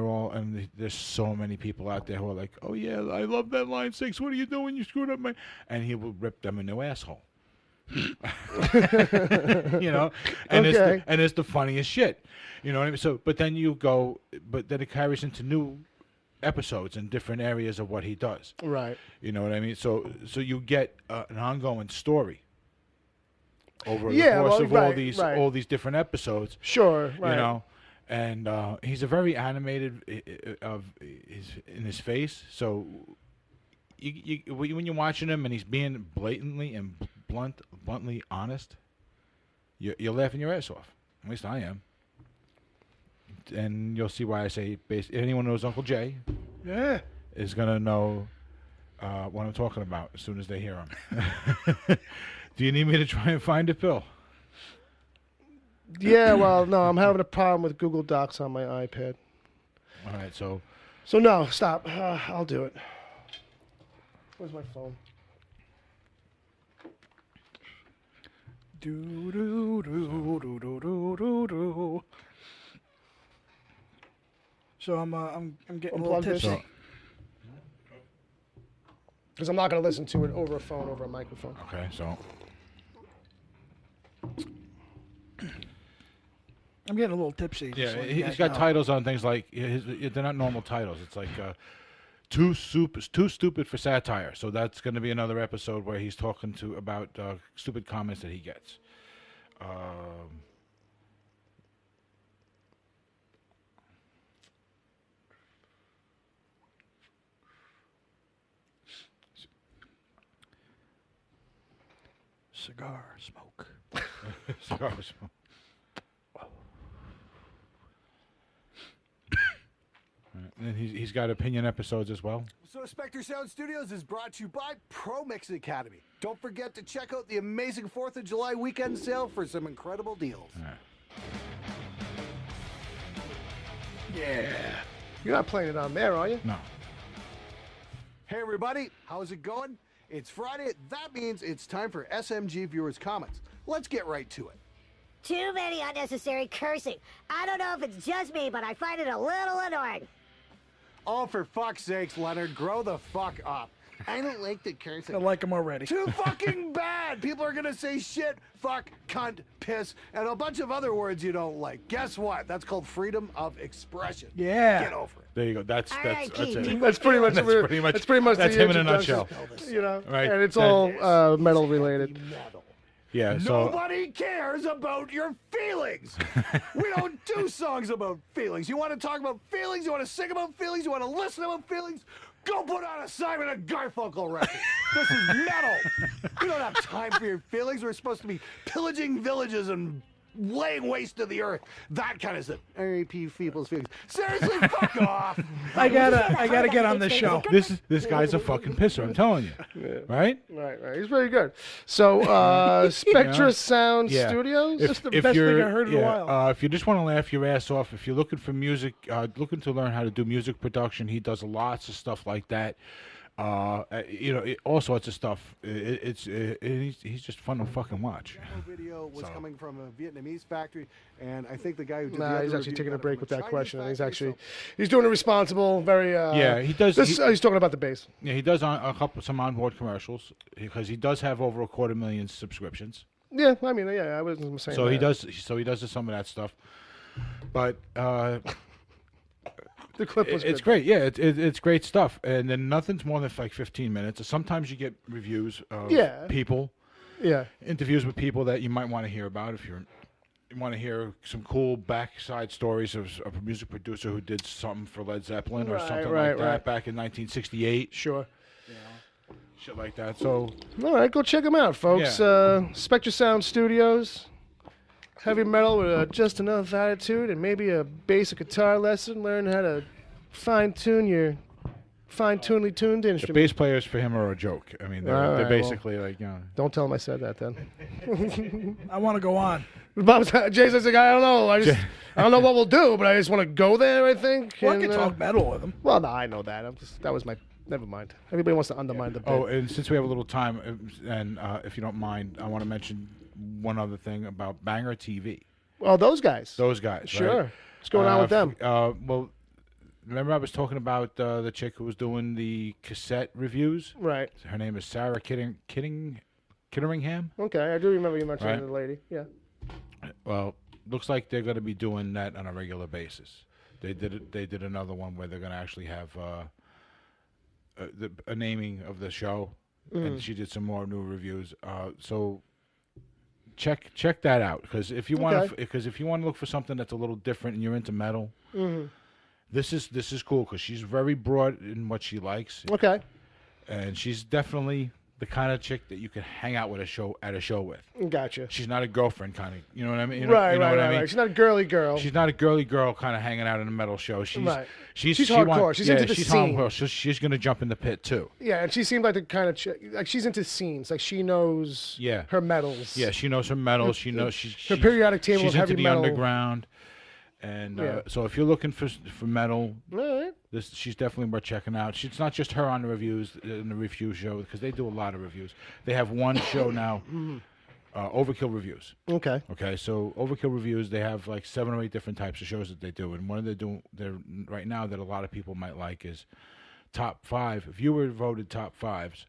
there's so many people out there who are like, oh yeah, I love that Line 6. What are you doing? You screwed up my. And he will rip them a new asshole. You know, and it's the funniest shit. You know what I mean? So, but then it carries into new episodes in different areas of what he does. Right. You know what I mean? So you get an ongoing story over the course of all these different episodes. Sure. Right. You know, and he's a very animated in his face. So when you're watching him and he's being blatantly and bluntly honest, you're laughing your ass off. At least I am. And you'll see why I say anyone who knows Uncle Jay is going to know what I'm talking about as soon as they hear him. Do you need me to try and find it, Bill? Yeah, well, no, I'm having a problem with Google Docs on my iPad. All right, so no, stop. I'll do it. Where's my phone? Do do do do do do do. So I'm getting a little tipsy. Because I'm not going to listen to it over a phone, over a microphone. Okay, so I'm getting a little tipsy. Yeah, he's got titles on things like they're not normal titles. It's like too stupid for satire. So that's going to be another episode where he's talking about stupid comments that he gets. Cigar smoke. Cigar smoke. And he's got opinion episodes as well. So SpectreSoundStudios is brought to you by Pro Mix Academy. Don't forget to check out the amazing 4th of July weekend sale for some incredible deals. Yeah. You're not playing it on there, are you? No. Hey everybody, how's it going? It's Friday. That means it's time for SMG viewers' comments. Let's get right to it. Too many unnecessary cursing. I don't know if it's just me, but I find it a little annoying. Oh, for fuck's sakes, Leonard, grow the fuck up. I don't like the cursing. I like him already. Too fucking bad. People are gonna say shit, fuck, cunt, piss, and a bunch of other words you don't like. Guess what? That's called freedom of expression. Yeah. Get over it. There you go. That's All that's right, that's Keith. it. That's pretty much. That's pretty much. That's the him in a introduction, nutshell. You know, Right. and it's That- all metal related. Yeah. So Nobody cares about your feelings. We don't do songs about feelings. You want to talk about feelings? You want to sing about feelings? You want to listen about feelings? Go put on a Simon and Garfunkel record. This is metal. We don't have time for your feelings. We're supposed to be pillaging villages and laying waste to the earth. That kind of stuff. R.A.P. people's feelings. Seriously, fuck off. I gotta get on this show. this guy's a fucking pisser. I'm telling you. Right? Right. He's very good. So, SpectreSoundStudios. If, That's the if best you're, thing I heard in a while. If you just want to laugh your ass off, if you're looking for music, looking to learn how to do music production, he does lots of stuff like that. All sorts of stuff. He's just fun to fucking watch. The video was coming from a Vietnamese factory, and I think the guy who did the Nah, other he's actually review taking a got it break from with that Chinese question. And factory, he's doing it responsible. Very. Yeah, he does. He's talking about the bass. Yeah, he does some onboard commercials because he does have over 250,000 subscriptions. Yeah, I mean, yeah, I wasn't saying. So that. he does. So he does some of that stuff. But The clip was it's good. great. Yeah, it's great stuff. And then nothing's more than like 15 minutes. Sometimes you get reviews of people, Yeah. interviews with people that you might want to hear about if you want to hear some cool backside stories of a music producer who did something for Led Zeppelin or something like that back in 1968. Sure. Shit like that. So All right, go check them out, folks. Yeah. SpectreSoundStudios. Heavy metal with just enough attitude and maybe a basic guitar lesson. Learn how to fine-tune your fine-tunely tuned the instrument. bass players for him are a joke. I mean, they're, All right, they're well. basically like, you know. Don't tell him I said that then. I want to go on. Jason's like, I don't know. I don't know what we'll do, but I just want to go there, I think. Well, I and, can talk metal with him. Well, no, I know that. That was my... Never mind. Everybody wants to undermine the bit. Oh, and since we have a little time, and if you don't mind, I want to mention one other thing about Banger TV. Well, those guys. Those guys, Sure. right? What's going on with them? Well, remember I was talking about the chick who was doing the cassette reviews? Right. Her name is Sarah Kitteringham. Okay, I do remember you mentioning Right. the lady. Yeah. Well, looks like they're going to be doing that on a regular basis. They did another one where they're going to actually have a naming of the show, and she did some more new reviews. So check that out because if you want to look for something that's a little different and you're into metal, this is cool because she's very broad in what she likes. Okay. And she's definitely the kind of chick that you could hang out with at a show with. Gotcha. She's not a girlfriend kind of, you know what I mean? Right. I mean? She's not a girly girl. She's not a girly girl kind of hanging out in a metal show. She's Right. She's hardcore. She's into the she's scene. hardcore. She's gonna jump in the pit too. Yeah, and she seemed like the kind of chick, like she's into scenes. Like she knows her metals. Yeah, she knows her metals. She knows her periodic table she's of heavy into the metal. underground. And so if you're looking for metal, All right. she's definitely worth checking out. It's not just her on the reviews in the review show because they do a lot of reviews. They have one show now, Overkill Reviews. Okay. Okay, so Overkill Reviews, they have like 7 or 8 different types of shows that they do, and one they're right now that a lot of people might like is top 5 viewer voted top 5s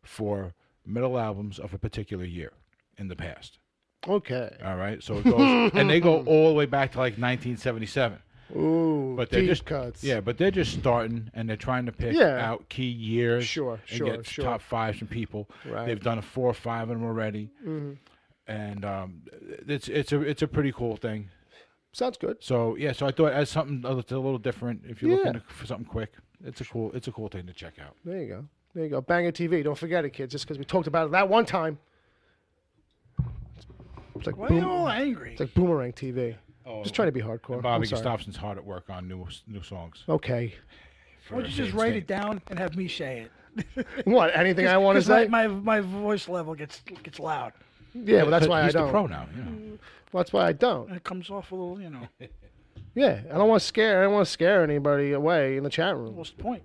for metal albums of a particular year in the past. Okay. All right, so it goes, and they go all the way back to like 1977. Ooh, But they're deep just cuts. Yeah, but they're just starting, and they're trying to pick out key years. Sure, and sure, get sure. top 5s from people. Right. They've done 4 or 5 of them already, and it's a pretty cool thing. Sounds good. So yeah, so I thought as something a little different, if you're Yeah. looking for something quick, it's a cool thing to check out. There you go. Banger TV. Don't forget it, kids. Just because we talked about it that one time. It's like Why are you all angry? It's like Boomerang TV. Oh, Just trying to be hardcore. and Bobby I'm sorry. Gustafson's hard at work on new songs. Okay. Why don't you just write it down and have me say it? What? Anything I want to say? My voice level gets loud. Yeah, but that's why I He's don't. the pro now. You know. Well, that's why I don't. And it comes off a little, Yeah, I don't want to scare. I don't want to scare anybody away in the chat room. What's the point?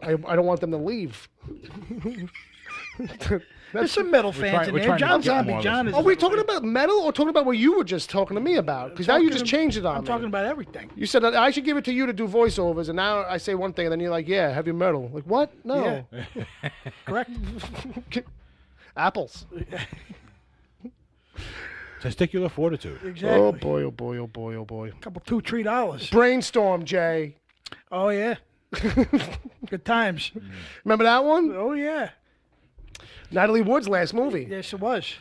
I don't want them to leave. There's some metal fans in there. John Zombie John is. Are we talking about metal or talking about what you were just talking to me about? Because now you just changed it on me. I'm talking about everything. You said that I should give it to you to do voiceovers, and now I say one thing, and then you're like, yeah, heavy metal. Like, what? No. Yeah. Correct. Apples. Testicular fortitude. Exactly. Oh, boy, oh, boy, oh, boy, oh, boy. Couple $2-3. Brainstorm, Jay. Oh, yeah. Good times. Remember that one? Oh, yeah. Natalie Wood's last movie. Yes, it was.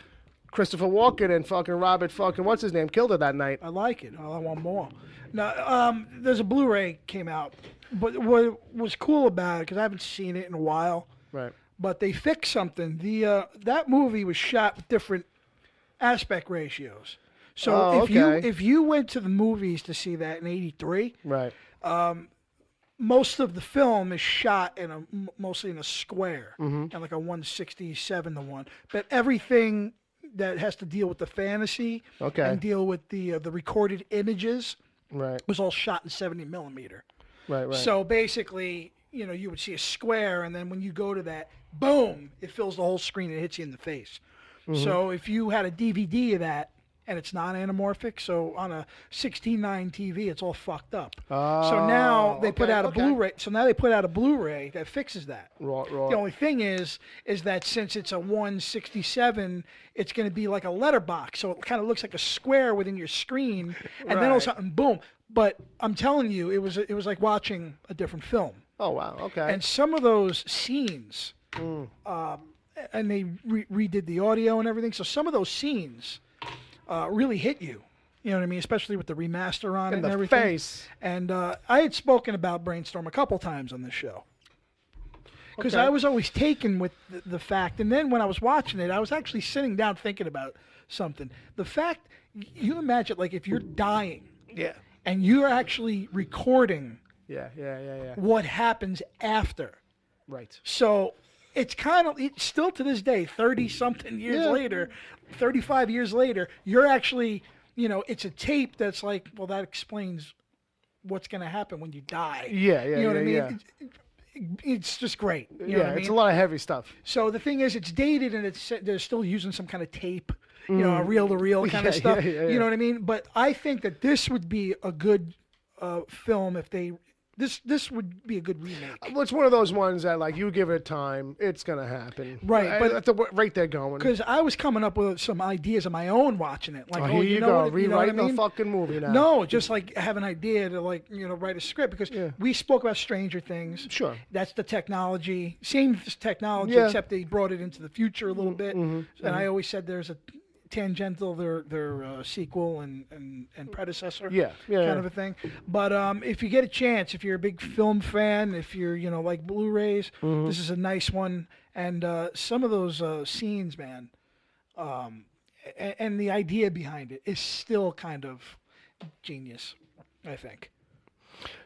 Christopher Walken and fucking Robert fucking what's his name killed her that night. I like it. I want more. Now, there's a Blu-ray came out, but what was cool about it, because I haven't seen it in a while, Right. but they fixed something. That movie was shot with different aspect ratios. So if you went to the movies to see that in '83, Right. most of the film is shot in mostly in a square, Mm-hmm. and like a 167:1. But everything that has to deal with the fantasy and deal with the recorded images Right. was all shot in 70mm. Right. So basically, you would see a square, and then when you go to that, boom, it fills the whole screen and hits you in the face. Mm-hmm. So if you had a DVD of that, and it's not anamorphic, so on a 16:9 TV, it's all fucked up. So now they put out a Blu-ray. So now they put out a Blu-ray that fixes that. Right. The only thing is that since it's a 167, it's going to be like a letterbox, so it kind of looks like a square within your screen, and then all of a sudden, boom. But I'm telling you, it was like watching a different film. Oh wow. Okay. And some of those scenes, and they redid the audio and everything. So some of those scenes really hit you. You know what I mean? Especially with the remaster on it and everything. Face. And I had spoken about Brainstorm a couple times on this show. Because I was always taken with the fact, and then when I was watching it, I was actually sitting down thinking about something. The fact, you imagine, like, if you're dying, and you're actually recording what happens after. Right. So it's still to this day, 30-something years later, 35 years later, you're actually, it's a tape that's like, well, that explains what's going to happen when you die. You know what I mean? It's just great. You know what I mean? It's a lot of heavy stuff. So the thing is, it's dated, and they're still using some kind of tape, a reel-to-reel kind of stuff. You know what I mean? But I think that this would be a good film if they... This would be a good remake. Well, it's one of those ones that, like, you give it time, it's gonna happen. Right, but at the rate they're going. Because I was coming up with some ideas of my own watching it. Like, here you go, rewriting the the fucking movie now. No, just like have an idea to write a script, because we spoke about Stranger Things. Sure. That's the technology, same technology, except they brought it into the future a little bit. And I always said there's a tangential their sequel and predecessor kind of a thing. But if you get a chance, if you're a big film fan, if you're like Blu-rays, this is a nice one. And some of those scenes, man, and the idea behind it is still kind of genius, I think.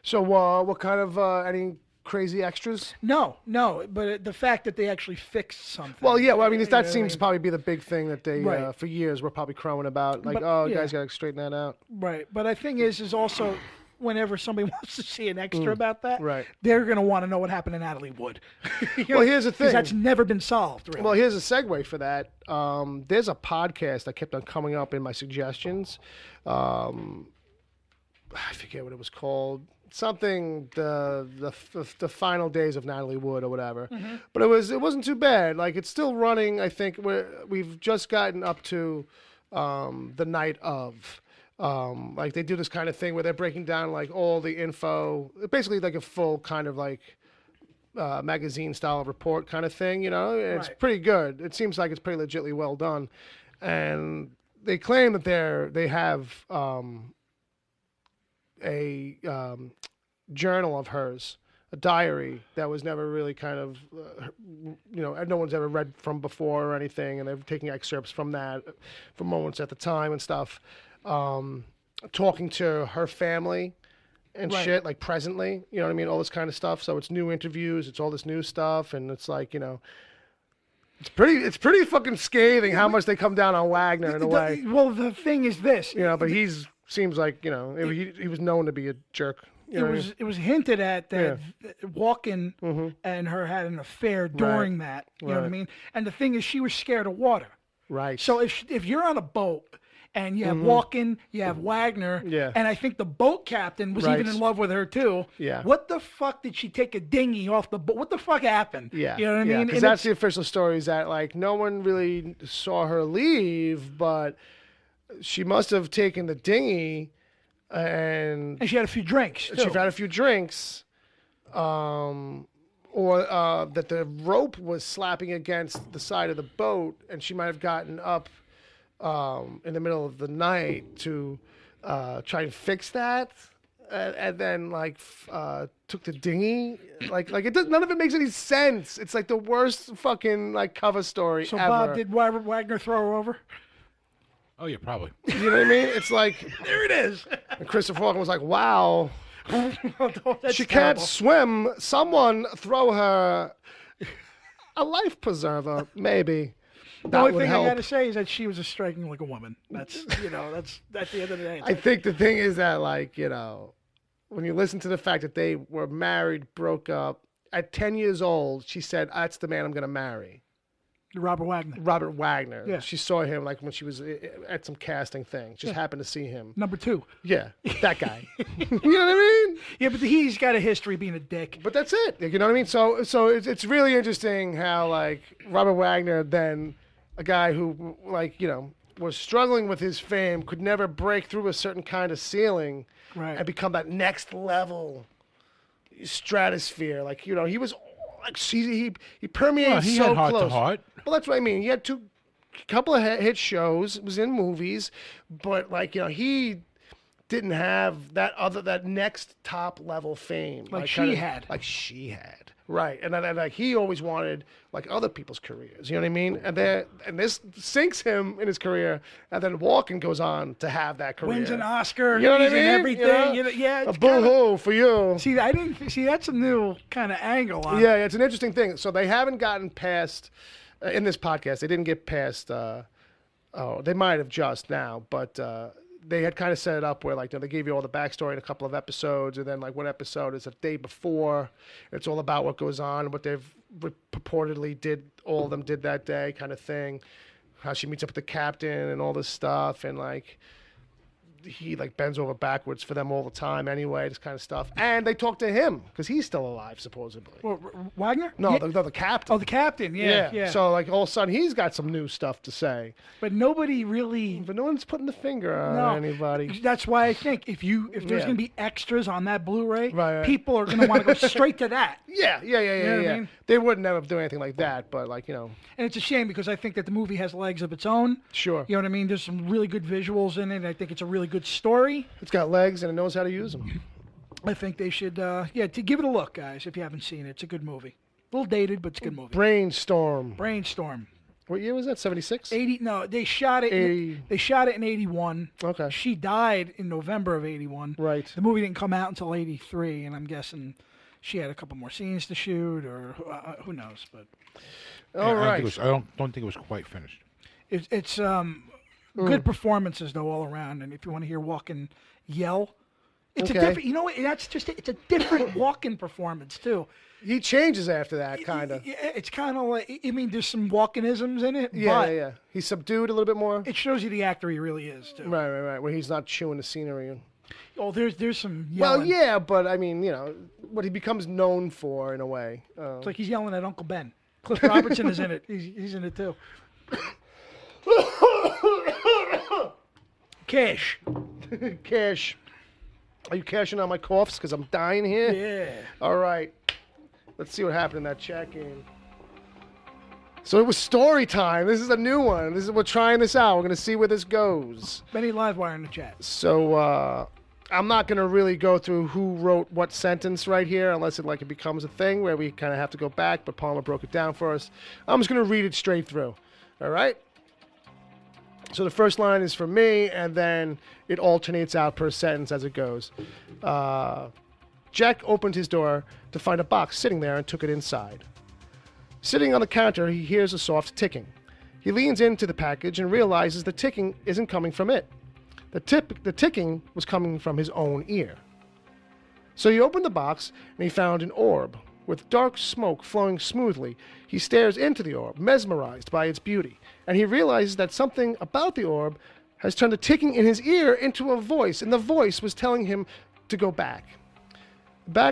So what kind of any crazy extras? No, but the fact that they actually fixed something. Well, yeah, I mean, that seems to probably be the big thing that they, for years, were probably crowing about. Like, you guys got to straighten that out. Right, but the thing is also, whenever somebody wants to see an extra about that, they're going to want to know what happened to Natalie Wood. Well, here's the thing. Because that's never been solved, really. Well, here's a segue for that. There's a podcast that kept on coming up in my suggestions. I forget what it was called. Something the final days of Natalie Wood or whatever, but it wasn't too bad. Like, it's still running. I think we've just gotten up to the night of. Like, they do this kind of thing where they're breaking down like all the info, basically like a full kind of like magazine style report kind of thing. It's pretty good. It seems like it's pretty legitly well done, and they claim that they have. A journal of hers, a diary that was never really kind of, no one's ever read from before or anything, and they're taking excerpts from that, from moments at the time and stuff, talking to her family and shit, like presently, you know what I mean, all this kind of stuff. So it's new interviews, it's all this new stuff, and it's like, it's pretty fucking scathing how much they come down on Wagner in a way. Well, the thing is this, but seems like, he was known to be a jerk. it was hinted at that Walken and her had an affair during that. You know what I mean? And the thing is, she was scared of water. Right. So if you're on a boat and you have Walken, you have Wagner, and I think the boat captain was even in love with her too. Yeah. What the fuck did she take a dinghy off the boat? What the fuck happened? Yeah. You know what I mean? Because that's the official story, is that like no one really saw her leave, but she must have taken the dinghy and she had a few drinks too. She'd had a few drinks, or that the rope was slapping against the side of the boat, and she might have gotten up in the middle of the night to try and fix that, and then took the dinghy. Like it does, none of it makes any sense. It's like the worst fucking like cover story So ever. Bob, did Wagner throw her over? Oh yeah, probably. You know what I mean? It's like There it is. and Christopher Walken was like, "Wow, That's she can't terrible. swim. Someone throw her a life preserver, maybe." The That only would thing help. I got to say is that she was striking like a woman. That's that's at the end of the day. I think the thing is that, like, when you listen to the fact that they were married, broke up, at 10 years old, she said, "That's the man I'm going to marry." Robert Wagner. Robert Wagner. Yeah. She saw him, like, when she was at some casting thing. Just happened to see him. Number 2. Yeah, that guy. You know what I mean? Yeah, but he's got a history being a dick. But that's it. You know what I mean? So it's really interesting how, like, Robert Wagner, then a guy who, like, was struggling with his fame, could never break through a certain kind of ceiling and become that next level stratosphere. Like, he was like, he permeated he so had heart close. to heart. Well, that's what I mean. He had couple of hit shows, was in movies, but like, he didn't have that next top level fame Like she had. Right. And then like he always wanted like other people's careers, you know what I mean? And this sinks him in his career, and then Walken goes on to have that career. Wins an Oscar, you know what I he's mean? in everything. Yeah, a it's boo-hoo for you. See, I didn't see that's a new kind of angle on it. Yeah, it's an interesting thing. So they haven't gotten past in this podcast. They didn't get past. They might have just now, but they had kind of set it up where like they gave you all the backstory in a couple of episodes, and then like one episode is a day before. It's all about what goes on, what they've purportedly did. All of them did that day, kind of thing. How she meets up with the captain and all this stuff, and like. He like bends over backwards for them all the time anyway, this kind of stuff. And they talk to him because he's still alive, supposedly. Well, Wagner? No, Yeah. the captain. Oh, the captain. Yeah. So like all of a sudden he's got some new stuff to say. But nobody really. But no one's putting the finger on anybody. That's why I think if there's Yeah. going to be extras on that Blu-ray, Right. people are going to want to go straight to that. Yeah. know what I mean? They wouldn't ever do anything like that, but like, And it's a shame because I think that the movie has legs of its own. Sure. You know what I mean? There's some really good visuals in it. I think it's a really good story. It's got legs and it knows how to use them. I think they should, to give it a look, guys, if you haven't seen it. It's a good movie. A little dated, but it's a good movie. Brainstorm. Brainstorm. What year was that? 76? 80. No, they shot it. 80. They shot it in 81. Okay. She died in November of 81. Right. The movie didn't come out until 83, and I'm guessing she had a couple more scenes to shoot, or who knows. But All right. I don't think it was quite finished. it's good performances though all around, and if you want to hear Walken yell, it's a Okay. different. You know what? It's a different Walken performance too. He changes after that, kind of. Yeah, it's kind of like there's some Walkenisms in it. Yeah, but yeah. He's subdued a little bit more. It shows you the actor he really is too. Right. Where he's not chewing the scenery. Oh, there's some Well, yelling. yeah, but I mean, what he becomes known for in a way. It's like he's yelling at Uncle Ben. Cliff Robertson is in it. He's in it too. Cash. Cash. Are you cashing on my coughs? Because I'm dying here? Yeah. All right. Let's see what happened in that chat game. So it was story time. This is a new one. We're trying this out. We're going to see where this goes. Benny Livewire in the chat. So I'm not going to really go through who wrote what sentence right here unless it becomes a thing where we kind of have to go back, but Palmer broke it down for us. I'm just going to read it straight through. All right? So the first line is from me, and then it alternates out per sentence as it goes. Jack opened his door to find a box sitting there and took it inside. Sitting on the counter, he hears a soft ticking. He leans into the package and realizes the ticking isn't coming from it. The ticking was coming from his own ear. So he opened the box, and he found an orb with dark smoke flowing smoothly. He stares into the orb, mesmerized by its beauty, and he realizes that something about the orb has turned the ticking in his ear into a voice, and the voice was telling him to go back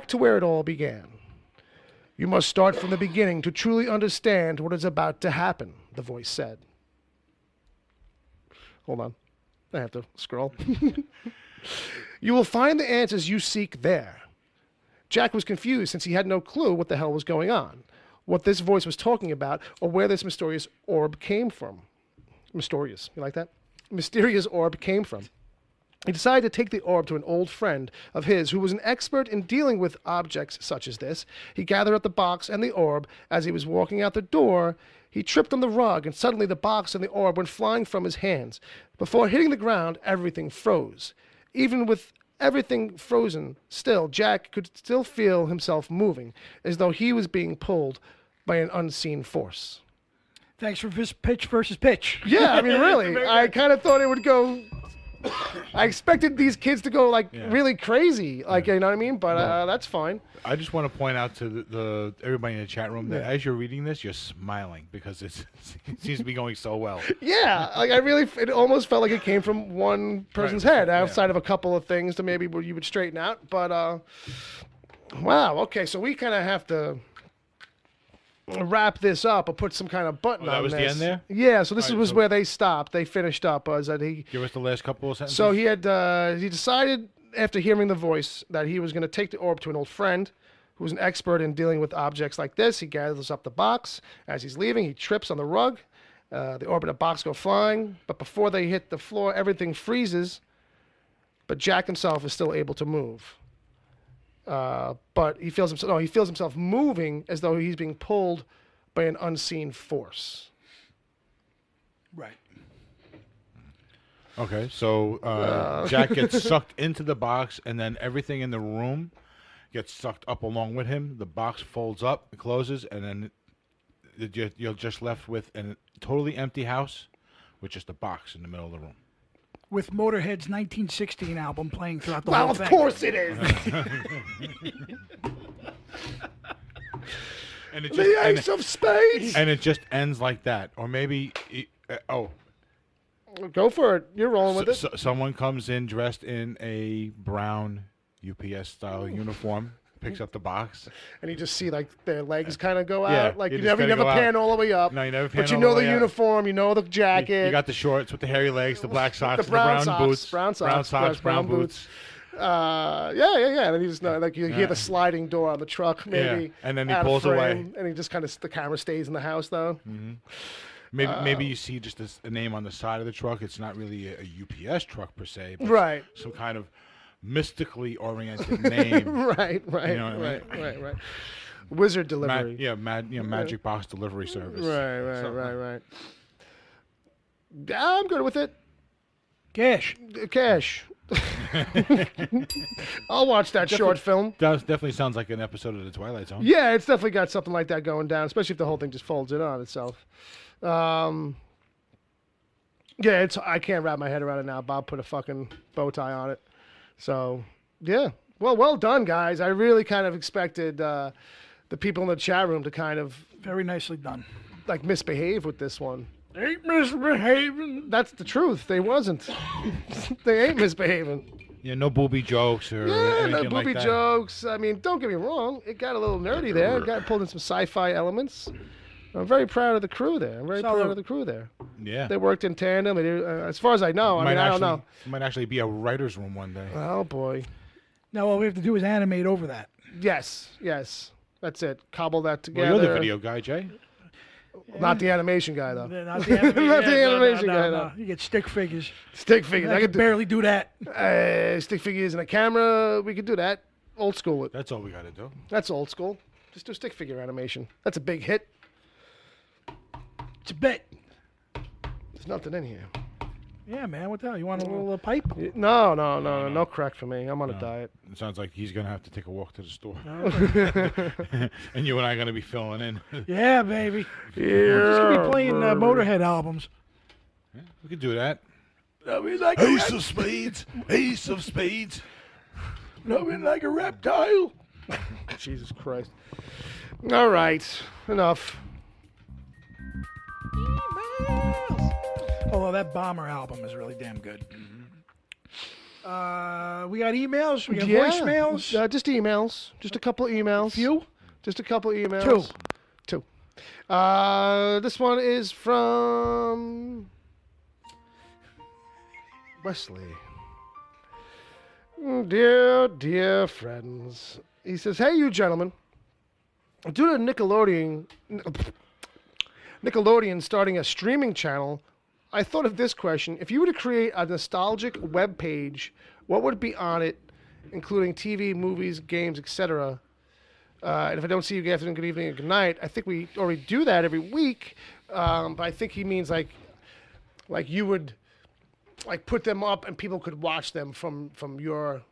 to where it all began. You must start from the beginning to truly understand what is about to happen, the voice said. Hold on. I have to scroll. You will find the answers you seek there. Jack was confused since he had no clue what the hell was going on, what this voice was talking about, or where this mysterious orb came from. Mysterious. You like that? Mysterious orb came from. He decided to take the orb to an old friend of his who was an expert in dealing with objects such as this. He gathered up the box and the orb. As he was walking out the door, he tripped on the rug, and suddenly the box and the orb went flying from his hands. Before hitting the ground, everything froze. Even with everything frozen still, Jack could still feel himself moving, as though he was being pulled by an unseen force. Thanks for pitch versus pitch. Yeah, I mean, really. I kind of thought it would go... I expected these kids to go really crazy, you know what I mean? But that's fine. I just want to point out to the everybody in the chat room that as you're reading this, you're smiling because it seems to be going so well. Yeah, it almost felt like it came from one person's head, outside of a couple of things to maybe where you would straighten out. But wow, okay, so we kind of have to wrap this up or put some kind of button on this. That was the end there? Yeah, so this was where they stopped. They finished up. Give us the last couple of sentences. So he decided after hearing the voice that he was going to take the orb to an old friend who was an expert in dealing with objects like this. He gathers up the box. As he's leaving, he trips on the rug. The orb and the box go flying, but before they hit the floor, everything freezes. But Jack himself is still able to move. But he feels himself moving as though he's being pulled by an unseen force. Right. Okay, so Jack gets sucked into the box, and then everything in the room gets sucked up along with him. The box folds up, it closes, and then you're just left with a totally empty house with just a box in the middle of the room. With Motorhead's 1916 album playing throughout the whole thing. Well, of course it is. And it just, the Ace of Spades. And it just ends like that. Or maybe, go for it. You're rolling with it. Someone comes in dressed in a brown UPS-style uniform, picks up the box. And you just see, their legs kind of go out. You never pan pan all the way up. No, you never pan But you all know the the way uniform, you know the jacket. You got the shorts with the hairy legs, the black socks, the brown brown boots. Brown socks, brown boots. And then you just know, you hear the sliding door on the truck, maybe. Yeah. And then he pulls away. And he just the camera stays in the house, though. Mm-hmm. Maybe you see just a name on the side of the truck. It's not really a UPS truck per se, but right. Some kind of mystically oriented name. Right. You know what I mean? Right. Wizard delivery. Magic box delivery service. Right. I'm good with it. Cash. I'll watch that short film. That definitely sounds like an episode of The Twilight Zone. Yeah, it's definitely got something like that going down, especially if the whole thing just folds in on itself. I can't wrap my head around it now. Bob put a fucking bow tie on it. So, yeah. Well done, guys. I really kind of expected the people in the chat room to kind of... Very nicely done. Misbehave with this one. Ain't misbehaving. That's the truth. They wasn't. They ain't misbehaving. Yeah, no booby jokes or anything no booby like that. jokes. I mean, don't get me wrong. It got a little nerdy there. It got pulled in some sci-fi elements. I'm very proud of the crew there. Yeah. They worked in tandem. As far as I know. I don't know. It might actually be a writer's room one day. Oh, boy. Now all we have to do is animate over that. Yes. That's it. Cobble that together. Well, you're the video guy, Jay. Not the animation guy, though. Not the animation guy. No. You get stick figures. I could barely do that. Stick figures and a camera. We could do that. Old school it. That's all we got to do. That's old school. Just do stick figure animation. That's a big hit. It's a bet. There's nothing in here. Yeah, man. What the hell? You want a little pipe? No crack for me. I'm on a diet. It sounds like he's going to have to take a walk to the store. And you and I are going to be filling in. Yeah, baby. Yeah. We're just going to be playing Motorhead albums. Yeah, we could do that. Ace of Spades. Ace of Spades. Loving like a reptile. Jesus Christ. All right. Enough. Although that Bomber album is really damn good. We got emails. We got voicemails. Just emails. Just a couple emails. Few? Just a couple emails. Two. This one is from Wesley. Dear friends. He says, hey, you gentlemen. Due to Nickelodeon starting a streaming channel, I thought of this question. If you were to create a nostalgic web page, what would be on it, including TV, movies, games, etc.? And if I don't see you, good afternoon, good evening, and good night, I think we already do that every week. But I think he means like you would put them up and people could watch them from your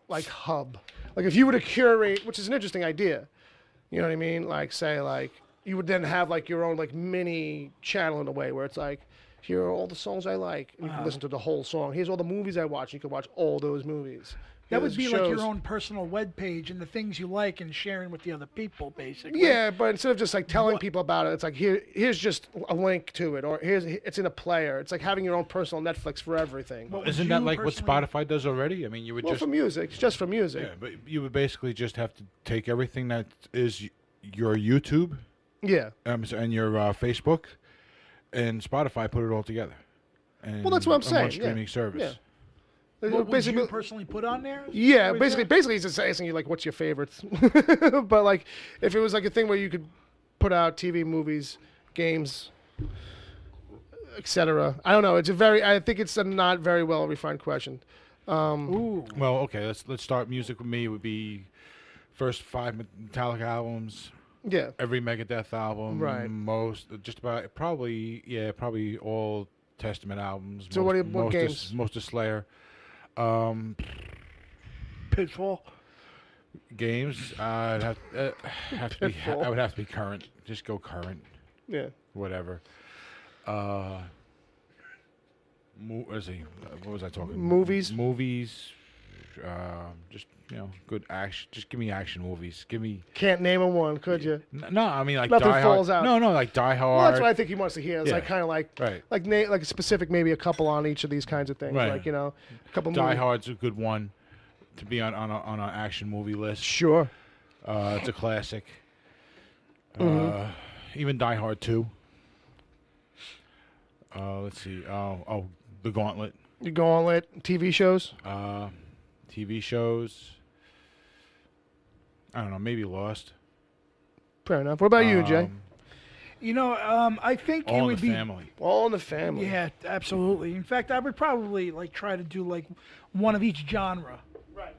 hub. Like if you were to curate, which is an interesting idea. You know what I mean? Like say you would then have your own mini channel in a way where it's like, here are all the songs I like, and you can listen to the whole song. Here's all the movies I watch. You can watch all those movies. That would be like your own personal web page and the things you like and sharing with the other people, basically. Yeah, but instead of just telling people about it, it's like here's just a link to it, or it's in a player. It's like having your own personal Netflix for everything. Well, isn't that like what Spotify does already? I mean, you would for music. It's just for music. Yeah, but you would basically just have to take everything that is your YouTube, and your Facebook, and Spotify, put it all together. And well, that's what I'm saying. One streaming service. Yeah. What would you personally put on there? Yeah, basically he's just asking you what's your favorites. But if it was a thing where you could put out TV, movies, games, etc. I don't know. I think it's a not very well refined question. Well, okay. Let's start music with me. It would be first 5 Metallica albums. Yeah. Every Megadeth album. Right. Probably all Testament albums. So what games? Most of Slayer. Pitfall games. I would have to be current. Just go current. Yeah. Whatever. Let's see. What was I talking? Movies. Just good action. Just give me action movies. Give me. Can't name one, could you? No, I mean nothing Die falls Hard. out. No, like Die Hard. Well, that's what I think he wants to hear. It's kind of right. like a specific, maybe a couple on each of these kinds of things. Right. A couple. Die Hard's a good one to be on an action movie list. Sure. It's a classic. Mm-hmm. Even Die Hard 2. Let's see. The Gauntlet. The Gauntlet. TV shows. TV shows. I don't know. Maybe Lost. Fair enough. What about you, Jay? I think All it would in the be Family. All in the Family. Yeah, absolutely. In fact, I would probably try to do one of each genre. Right.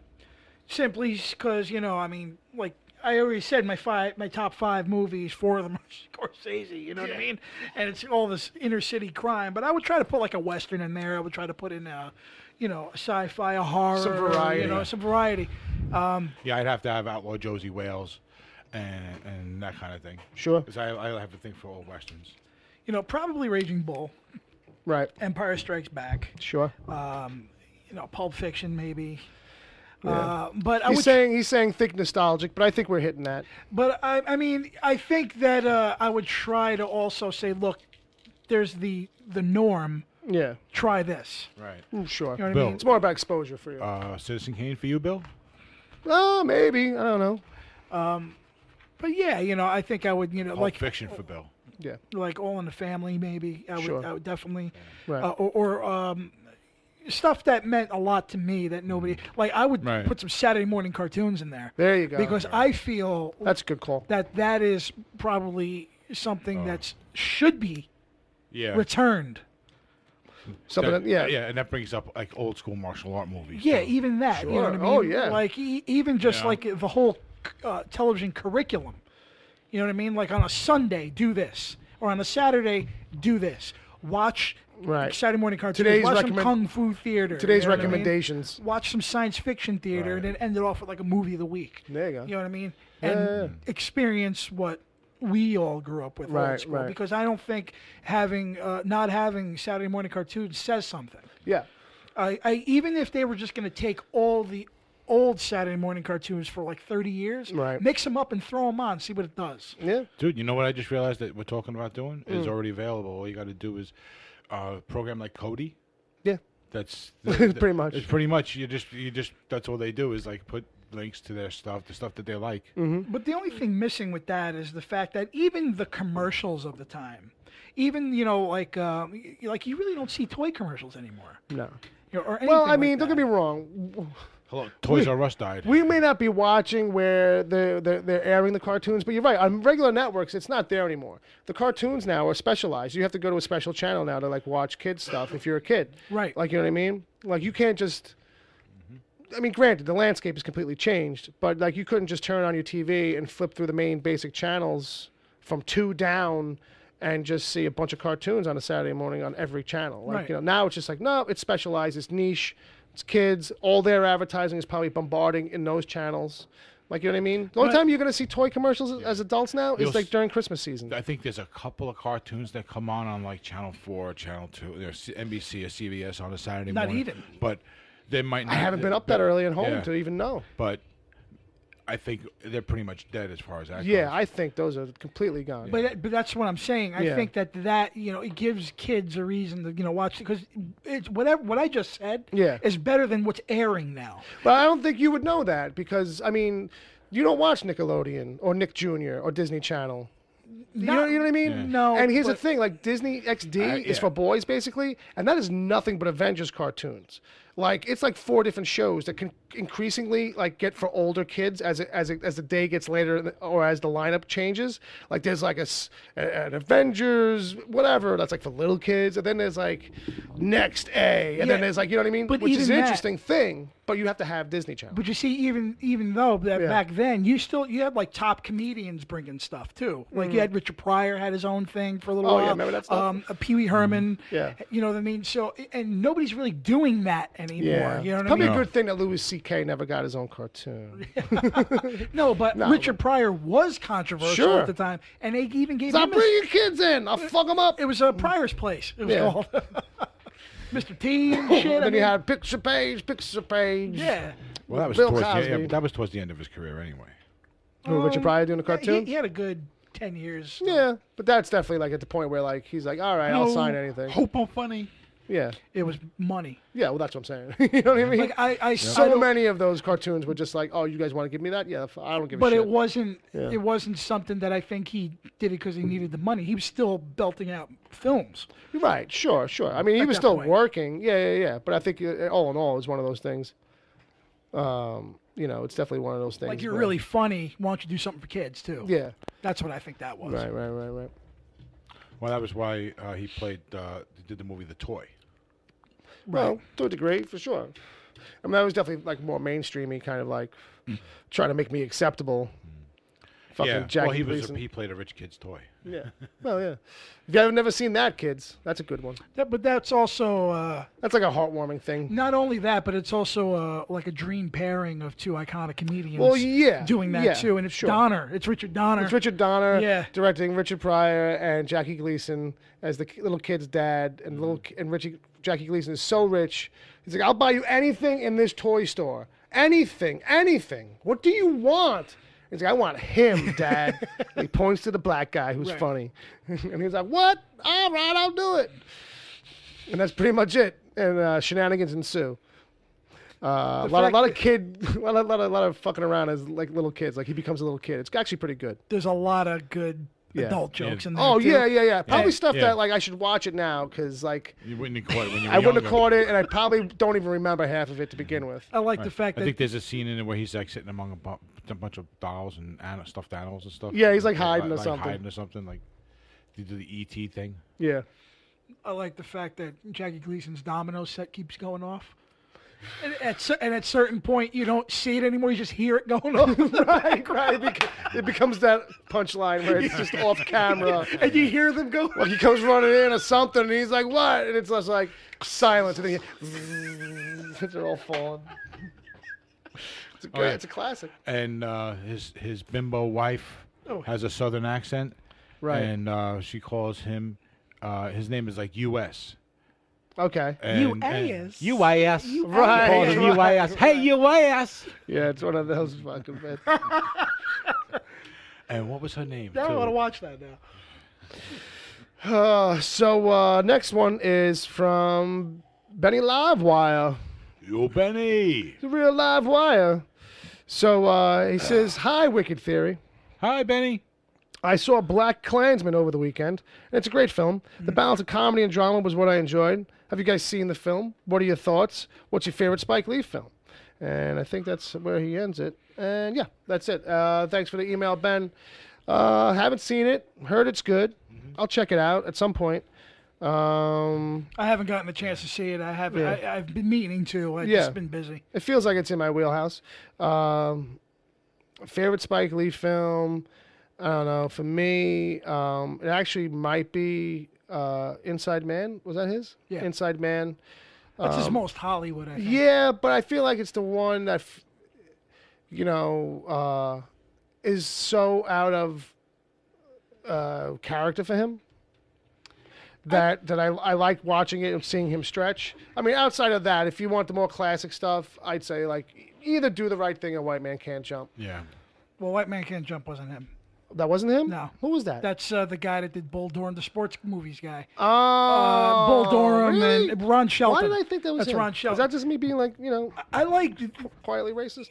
Simply because I already said my top 5 movies, 4 of them are Scorsese. You know what I mean? And it's all this inner city crime. But I would try to put a western in there. I would try to put in a sci-fi, a horror, some variety. Some variety. I'd have to have Outlaw Josie Wales and that kind of thing. Sure. Because I have to think for all westerns. Probably Raging Bull. Right. Empire Strikes Back. Sure. Pulp Fiction maybe. Yeah. But he's saying think nostalgic, but I think we're hitting that. But I think that I would try to also say, look, there's the norm. Yeah. Try this. Right. Sure. You know what Bill. I mean? It's more about exposure for you. Citizen Kane for you, Bill? Maybe. I don't know. But yeah, I think I would, Pulp Fiction for Bill. Yeah. Like All in the Family, maybe. I would definitely. Right. Or stuff that meant a lot to me that nobody I would put some Saturday morning cartoons in there. There you go. Because I feel that's a good call. That is probably something that should be returned. Something and that brings up old school martial art movies. Yeah, too. even that. Sure. You know what I mean? Oh yeah. Even just the whole television curriculum. You know what I mean? Like on a Sunday, do this, or on a Saturday, do this. Watch Saturday morning cartoons. Watch some kung fu theater. Today's recommendations. Watch some science fiction theater, and then end it off with a movie of the week. There you go. You know what I mean? And experience what we all grew up with old school. Because I don't think not having Saturday morning cartoons says something. Yeah. Even if they were just going to take all the old Saturday morning cartoons for like 30 years. Right. Mix them up and throw them on. See what it does. Yeah. Dude, you know what I just realized that we're talking about doing is already available. All you got to do is a program like Cody. Yeah. That's pretty much. It's pretty much you just that's all they do is like put links to their stuff, the stuff that they like. But the only thing missing with that is the fact that even the commercials of the time, even like you really don't see toy commercials anymore. No. Or Well, I anything mean, like don't get that. me wrong. Hello, Toys R Us died. We may not be watching where they're airing the cartoons, but you're right. On regular networks, it's not there anymore. The cartoons now are specialized. You have to go to a special channel now to like watch kids stuff if you're a kid. Right. Like, you know what I mean? Like, you can't just. I mean, granted, the landscape has completely changed, but like you couldn't just turn on your TV and flip through the main basic channels from 2 down and just see a bunch of cartoons on a Saturday morning on every channel. Like, Right. now it's just like, no, it's specialized, it's niche, it's kids. All their advertising is probably bombarding in those channels. Like, you know what I mean? The only Right. time you're going to see toy commercials as adults now You'll is like s- during Christmas season. I think there's a couple of cartoons that come on like Channel 4, Channel 2, there's NBC or CBS on a Saturday Not morning. even. But they might not. I haven't been up that early at home Yeah. to even know. But I think they're pretty much dead as far as that Yeah, goes. I think those are completely gone. But that's what I'm saying. I Yeah. think that it gives kids a reason to watch it, because it's whatever what I just said Yeah. is better than what's airing now. But I don't think you would know that because, I mean, you don't watch Nickelodeon or Nick Jr. or Disney Channel. You know what I mean? Yeah. No, And here's the but- thing, like Disney XD is yeah. for boys basically, and that is nothing but Avengers cartoons. Like it's like 4 different shows that can increasingly like get for older kids as the day gets later or as the lineup changes. Like there's like an Avengers whatever that's like for little kids, and then there's like Next A, and then Yeah. there's like, you know what I mean, But which is even an that- interesting thing. But you have to have Disney Channel. But you see, even though that Yeah. back then you had like top comedians bringing stuff too. Like you had Richard Pryor had his own thing for a little Oh, while. yeah, remember that stuff? Pee Wee Herman. Yeah. You know what I mean? So and nobody's really doing that anymore. Yeah, You know what probably I mean? a good thing that Louis C.K. never got his own cartoon. No, but No. Richard Pryor was controversial Sure. at the time, and they even gave Stop him bringing your kids in. I'll fuck them up. it was Pryor's Place. It was Yeah. called Mr. T and shit. I Then you mean, had Picture Page. yeah. Well, that was Bill towards Cosby. but that was towards the end of his career anyway. Richard Pryor doing a cartoon. He had a good 10 years. Yeah, but that's definitely like at the point where like he's like, all right, I'll sign anything. Hope I'm funny. Yeah, It was money. yeah. Well, that's what I'm saying. You know what I mean? Like I so don't- many of those cartoons were just like, oh, you guys want to give me that? Yeah, I don't give a But shit. it wasn't. Yeah. It wasn't something that I think he did it because he needed the money. He was still belting out films. Right, sure. I mean, he At was that still point. working. Yeah. But I think all in all, it's one of those things. You know, it's definitely one of those things. Like you're where- really funny. Why don't you do something for kids too? Yeah. That's what I think that was. Right. Well, that was why he did the movie The Toy. Well, to a degree, for sure. I mean, that was definitely like more mainstreamy, kind of like trying to make me acceptable. Fucking Yeah, Jackie well, Gleason. he played a rich kid's toy. Yeah. Well, yeah. If you have never seen that, kids, that's a good one. But that's also That's like a heartwarming thing. not only that, but it's also like a dream pairing of 2 iconic comedians. Well, yeah, doing that yeah, too, and it's sure. Donner. It's Richard Donner. It's Richard Donner Yeah. directing Richard Pryor and Jackie Gleason as the little kid's dad, and Jackie Gleason is so rich. He's like, I'll buy you anything in this toy store. Anything. What do you want? He's like, I want him, Dad. And he points to the black guy who's Right. funny. And he's like, what? All right, I'll do it. And that's pretty much it. And shenanigans ensue. A lot of fucking around as like little kids. Like he becomes a little kid. It's actually pretty good. There's a lot of good Yeah. adult jokes in there. Oh too. yeah. Probably Yeah. stuff Yeah. that like I should watch it now because like You wouldn't have caught it when you were I wouldn't have younger. caught it, and I probably don't even remember half of it to begin with. I like the fact I that think there's a scene in it where he's like sitting among a bunch of dolls and stuffed animals and stuff. Yeah, he's, like, hiding or something. Hiding or something. Like they do the ET thing. Yeah. I like the fact that Jackie Gleason's domino set keeps going off. And at certain point, you don't see it anymore. You just hear it going off. right. It becomes that punchline where it's just off camera. And you hear them go. Like he comes running in or something, and he's like, "What?" And it's just like silence, and then they're all falling. It's a classic. And his bimbo wife has a southern accent. Right. And she calls him. His name is like U.S. Okay. UAS. UAS. Right. Call him UAS. Hey, UAS. Yeah, it's one of those fucking bits. And what was her name? Now I too? want to watch that now. So next one is from Benny Livewire. Yo, Benny. The real live wire. So he says, "Hi, Wicked Theory. Hi, Benny. I saw Black Klansman over the weekend, and it's a great film. The balance of comedy and drama was what I enjoyed. Have you guys seen the film? What are your thoughts? What's your favorite Spike Lee film?" And I think that's where he ends it. And yeah, that's it. Thanks for the email, Ben. Haven't seen it. Heard it's good. I'll check it out at some point. I haven't gotten the chance to see it. I haven't. Yeah. I've been meaning to. I've Yeah. just been busy. It feels like it's in my wheelhouse. Favorite Spike Lee film? I don't know. For me, it actually might be Inside Man. Was that his? Yeah. Inside Man. That's his most Hollywood, I think. Yeah, but I feel like it's the one that, is so out of character for him. That I like watching it and seeing him stretch. I mean, outside of that, if you want the more classic stuff, I'd say like either Do the Right Thing or White Man Can't Jump. Yeah. Well, White Man Can't Jump wasn't him. That wasn't him? No. Who was that? That's the guy that did Bull Durham, the sports movies guy. Oh, Bull Durham really? and Ron Shelton. Why did I think that was That's him? Ron Shelton. Is that just me being like, I like, quietly racist?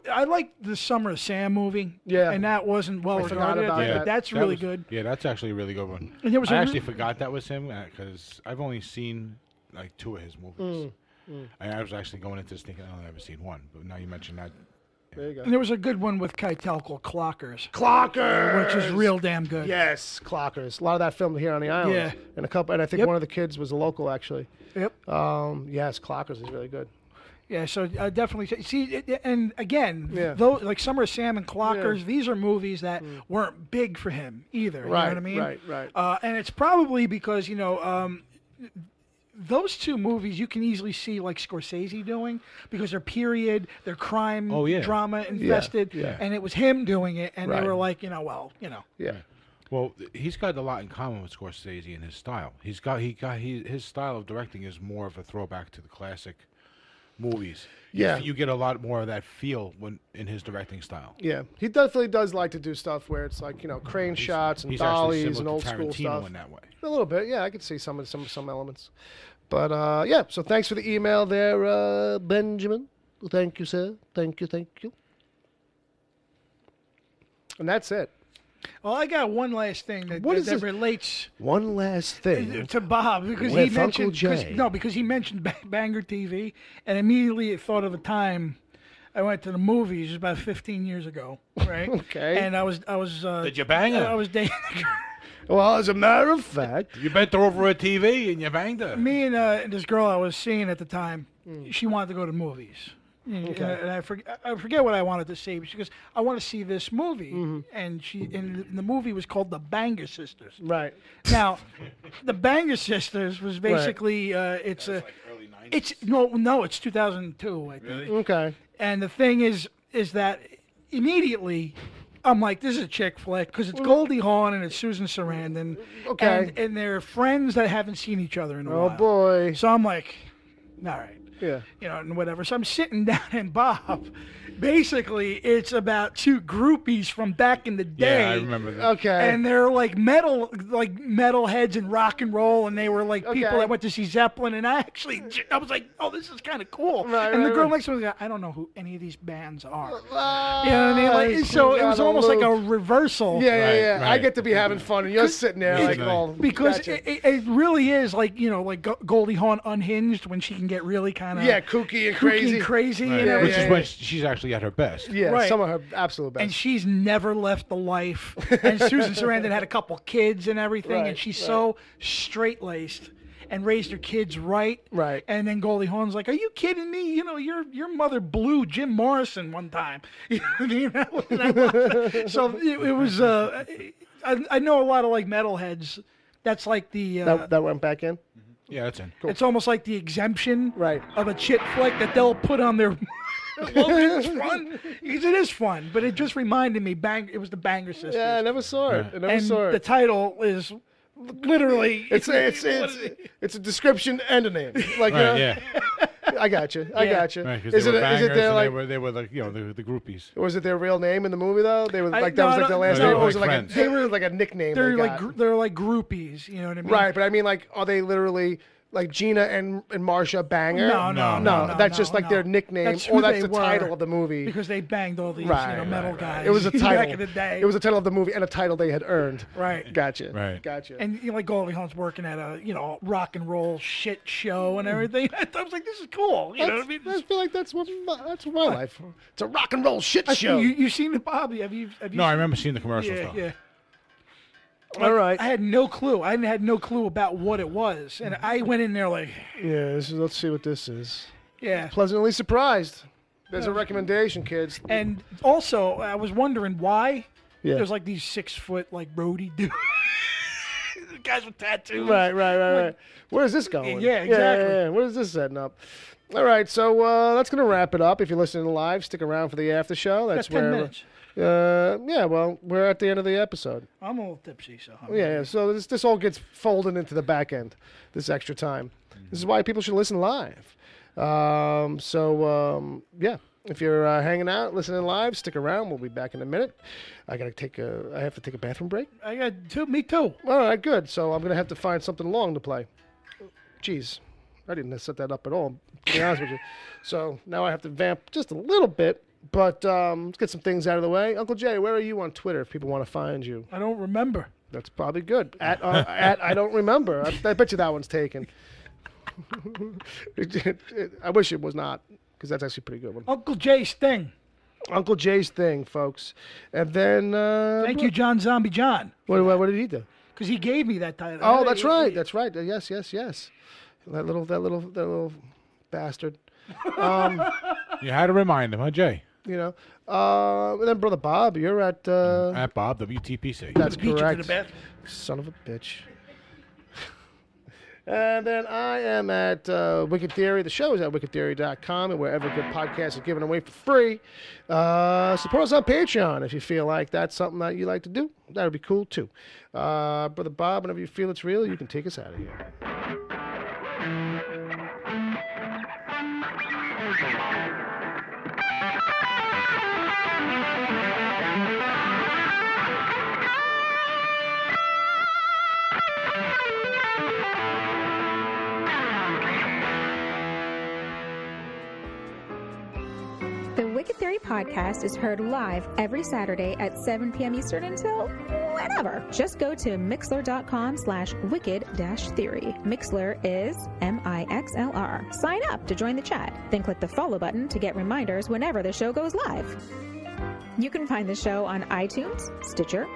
I like the Summer of Sam movie. Yeah. And that wasn't well forgot regarded. about I think, that. but that's That really was- good. Yeah, that's actually a really good one. And there was I a actually forgot that was him because I've only seen like 2 of his movies. I was actually going into this thinking I've never seen one, but now you mentioned that. There you go. And there was a good one with Keitel called Clockers, Clockers! which is real damn good. Yes, Clockers. A lot of that filmed here on the island. Yeah. And I think Yep. one of the kids was a local actually. Yep. Yes, Clockers is really good. Yeah, so definitely see, and again, Yeah. those like Summer of Sam and Clockers, these are movies that weren't big for him either. You know Right, what I mean? right. And it's probably because those 2 movies you can easily see like Scorsese doing because they're period, they're crime, drama infested, yeah. and it was him doing it, and Right. they were like, Yeah. Well, he's got a lot in common with Scorsese in his style. His style of directing is more of a throwback to the classic movies. Yeah. You get a lot more of that feel in his directing style. Yeah. He definitely does like to do stuff where it's like, crane shots and He's actually dollies similar and to old school Tarantino stuff. in that way. A little bit, yeah. I could see some elements. But yeah, so thanks for the email there, Benjamin. Thank you, sir. Thank you. And that's it. Well, I got one last thing that What is that this? relates One last thing. to Bob because With he mentioned Uncle Jay. because he mentioned Banger TV, and immediately it thought of a time I went to the movies about 15 years ago, right? Okay. And I was Did you bang her? I was dating Well, as a matter of fact, You bent her over a TV and you banged her. me and this girl I was seeing at the time. She wanted to go to movies. Okay. And I forget what I wanted to see. But she goes, "I want to see this movie," and the movie was called The Banger Sisters. right. Now, The Banger Sisters was basically it's it's 2002, I think. Okay. And the thing is that immediately I'm like, this is a chick flick because it's Goldie Hawn and it's Susan Sarandon. Okay. And they're friends that haven't seen each other in a while. Oh boy. So I'm like, all right. Yeah. And whatever. So I'm sitting down, and Bob, basically, it's about 2 groupies from back in the day. Yeah, I remember that. Okay. And they're like metal heads in rock and roll, and they were like people Okay. that went to see Zeppelin. And I was like, oh, this is kind of cool. Right, and the right, girl right. next to me was like, I don't know who any of these bands are. You know what Ah, I mean? Like, so it was got a almost like a loop. reversal. Yeah. I right. get to be having fun, and you're sitting there like, oh, Because gotcha. it really is like Goldie Hawn unhinged when she can get really kind of yeah, kooky and crazy, crazy. and Yeah, Which everything. is when she's actually at her best. Yeah, Right. some of her absolute best. And she's never left the life. And Susan Sarandon had a couple kids and everything, Right, and she's so straight-laced and raised her kids right. Right. And then Goldie Hawn's like, "Are you kidding me? Your mother blew Jim Morrison one time." You know what I mean? So it was. I know a lot of like metalheads. That's like the. that went back in? Yeah, that's in. It's almost like the exemption Right. of a chick flick that they'll put on their. It's fun because it is fun, but it just reminded me. It was the Banger Sisters. Yeah, I never saw it. I never and saw the it. title is literally. It's a description and a name. Like, Right, yeah. I got you. I got you. Right, 'cause Is they it were bangers their and like? they were like, you know, the groupies. Was it their real name in the movie though? They were like that no, was I like their don't- last no, name. they Or was it were like friends. they were like a nickname? They're they like got? they're like groupies. You know what I mean? Right, but I mean, like, are they literally like Gina and Marsha Banger? No, That's just like no. their nickname, That's or who that's they the were, title of the movie. because they banged all these Right, metal guys. It was a title. back in the day. It was a title of the movie and a title they had earned. Right. Gotcha. Right. Gotcha. And you know, like Goldie Hawn's working at a rock and roll shit show and everything. I was like, this is cool. You know what I mean? I feel like that's my life. It's a rock and roll shit show. You seen it, Bob? Have you? No, I remember seeing the commercials though. Yeah. All right. I had no clue. I had no clue about what it was, and I went in there like, Yeah. Let's see what this is. yeah. Pleasantly surprised. There's a recommendation, kids. And also, I was wondering why Yeah. there's like these 6 foot like roadie dudes, guys with tattoos. Right. Where is this going? Yeah, exactly. Yeah. Where is this setting up? All right, so that's gonna wrap it up. If you're listening live, stick around for the after show. That's Got 10 where. minutes. Yeah. Well, we're at the end of the episode. I'm a little tipsy, so. Yeah. So this all gets folded into the back end. This extra time. This is why people should listen live. Yeah. If you're hanging out, listening live, stick around. We'll be back in a minute. I have to take a bathroom break. I got me too. All right, good. So I'm gonna have to find something long to play. Jeez, I didn't set that up at all, to be honest with you. So now I have to vamp just a little bit, but let's get some things out of the way. Uncle Jay, where are you on Twitter if people want to find you? I don't remember. That's probably good. At I don't remember. I bet you that one's taken. I wish it was not, because that's actually a pretty good one. Uncle Jay's thing. Uncle Jay's thing, folks. And then Thank you, John Zombie John. What did he do? Because he gave me that title. Oh, that's right. That's right. Yes. That little bastard. You had to remind him, huh, Jay? You know. And then Brother Bob, you're at Bob WTPC. That's Beat you to correct. the bathroom. Son of a bitch. And then I am at Wicked Theory. The show is at wickedtheory.com and wherever good podcasts are given away for free. Support us on Patreon if you feel like that's something that you like to do. That would be cool, too. Brother Bob, whenever you feel it's real, you can take us out of here. The Wicked Theory podcast is heard live every Saturday at 7 p.m. Eastern until whenever. Just go to mixler.com/wicked-theory. Mixler is MIXLR. Sign up to join the chat. Then click the follow button to get reminders whenever the show goes live. You can find the show on iTunes, Stitcher,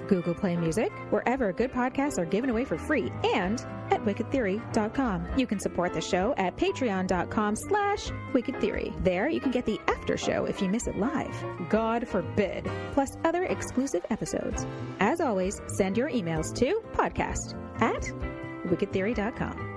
Google Play Music, wherever good podcasts are given away for free, and at wickedtheory.com. You can support the show at patreon.com/wickedtheory. There you can get the after show if you miss it live. God forbid. Plus other exclusive episodes. As always, send your emails to podcast@wickedtheory.com.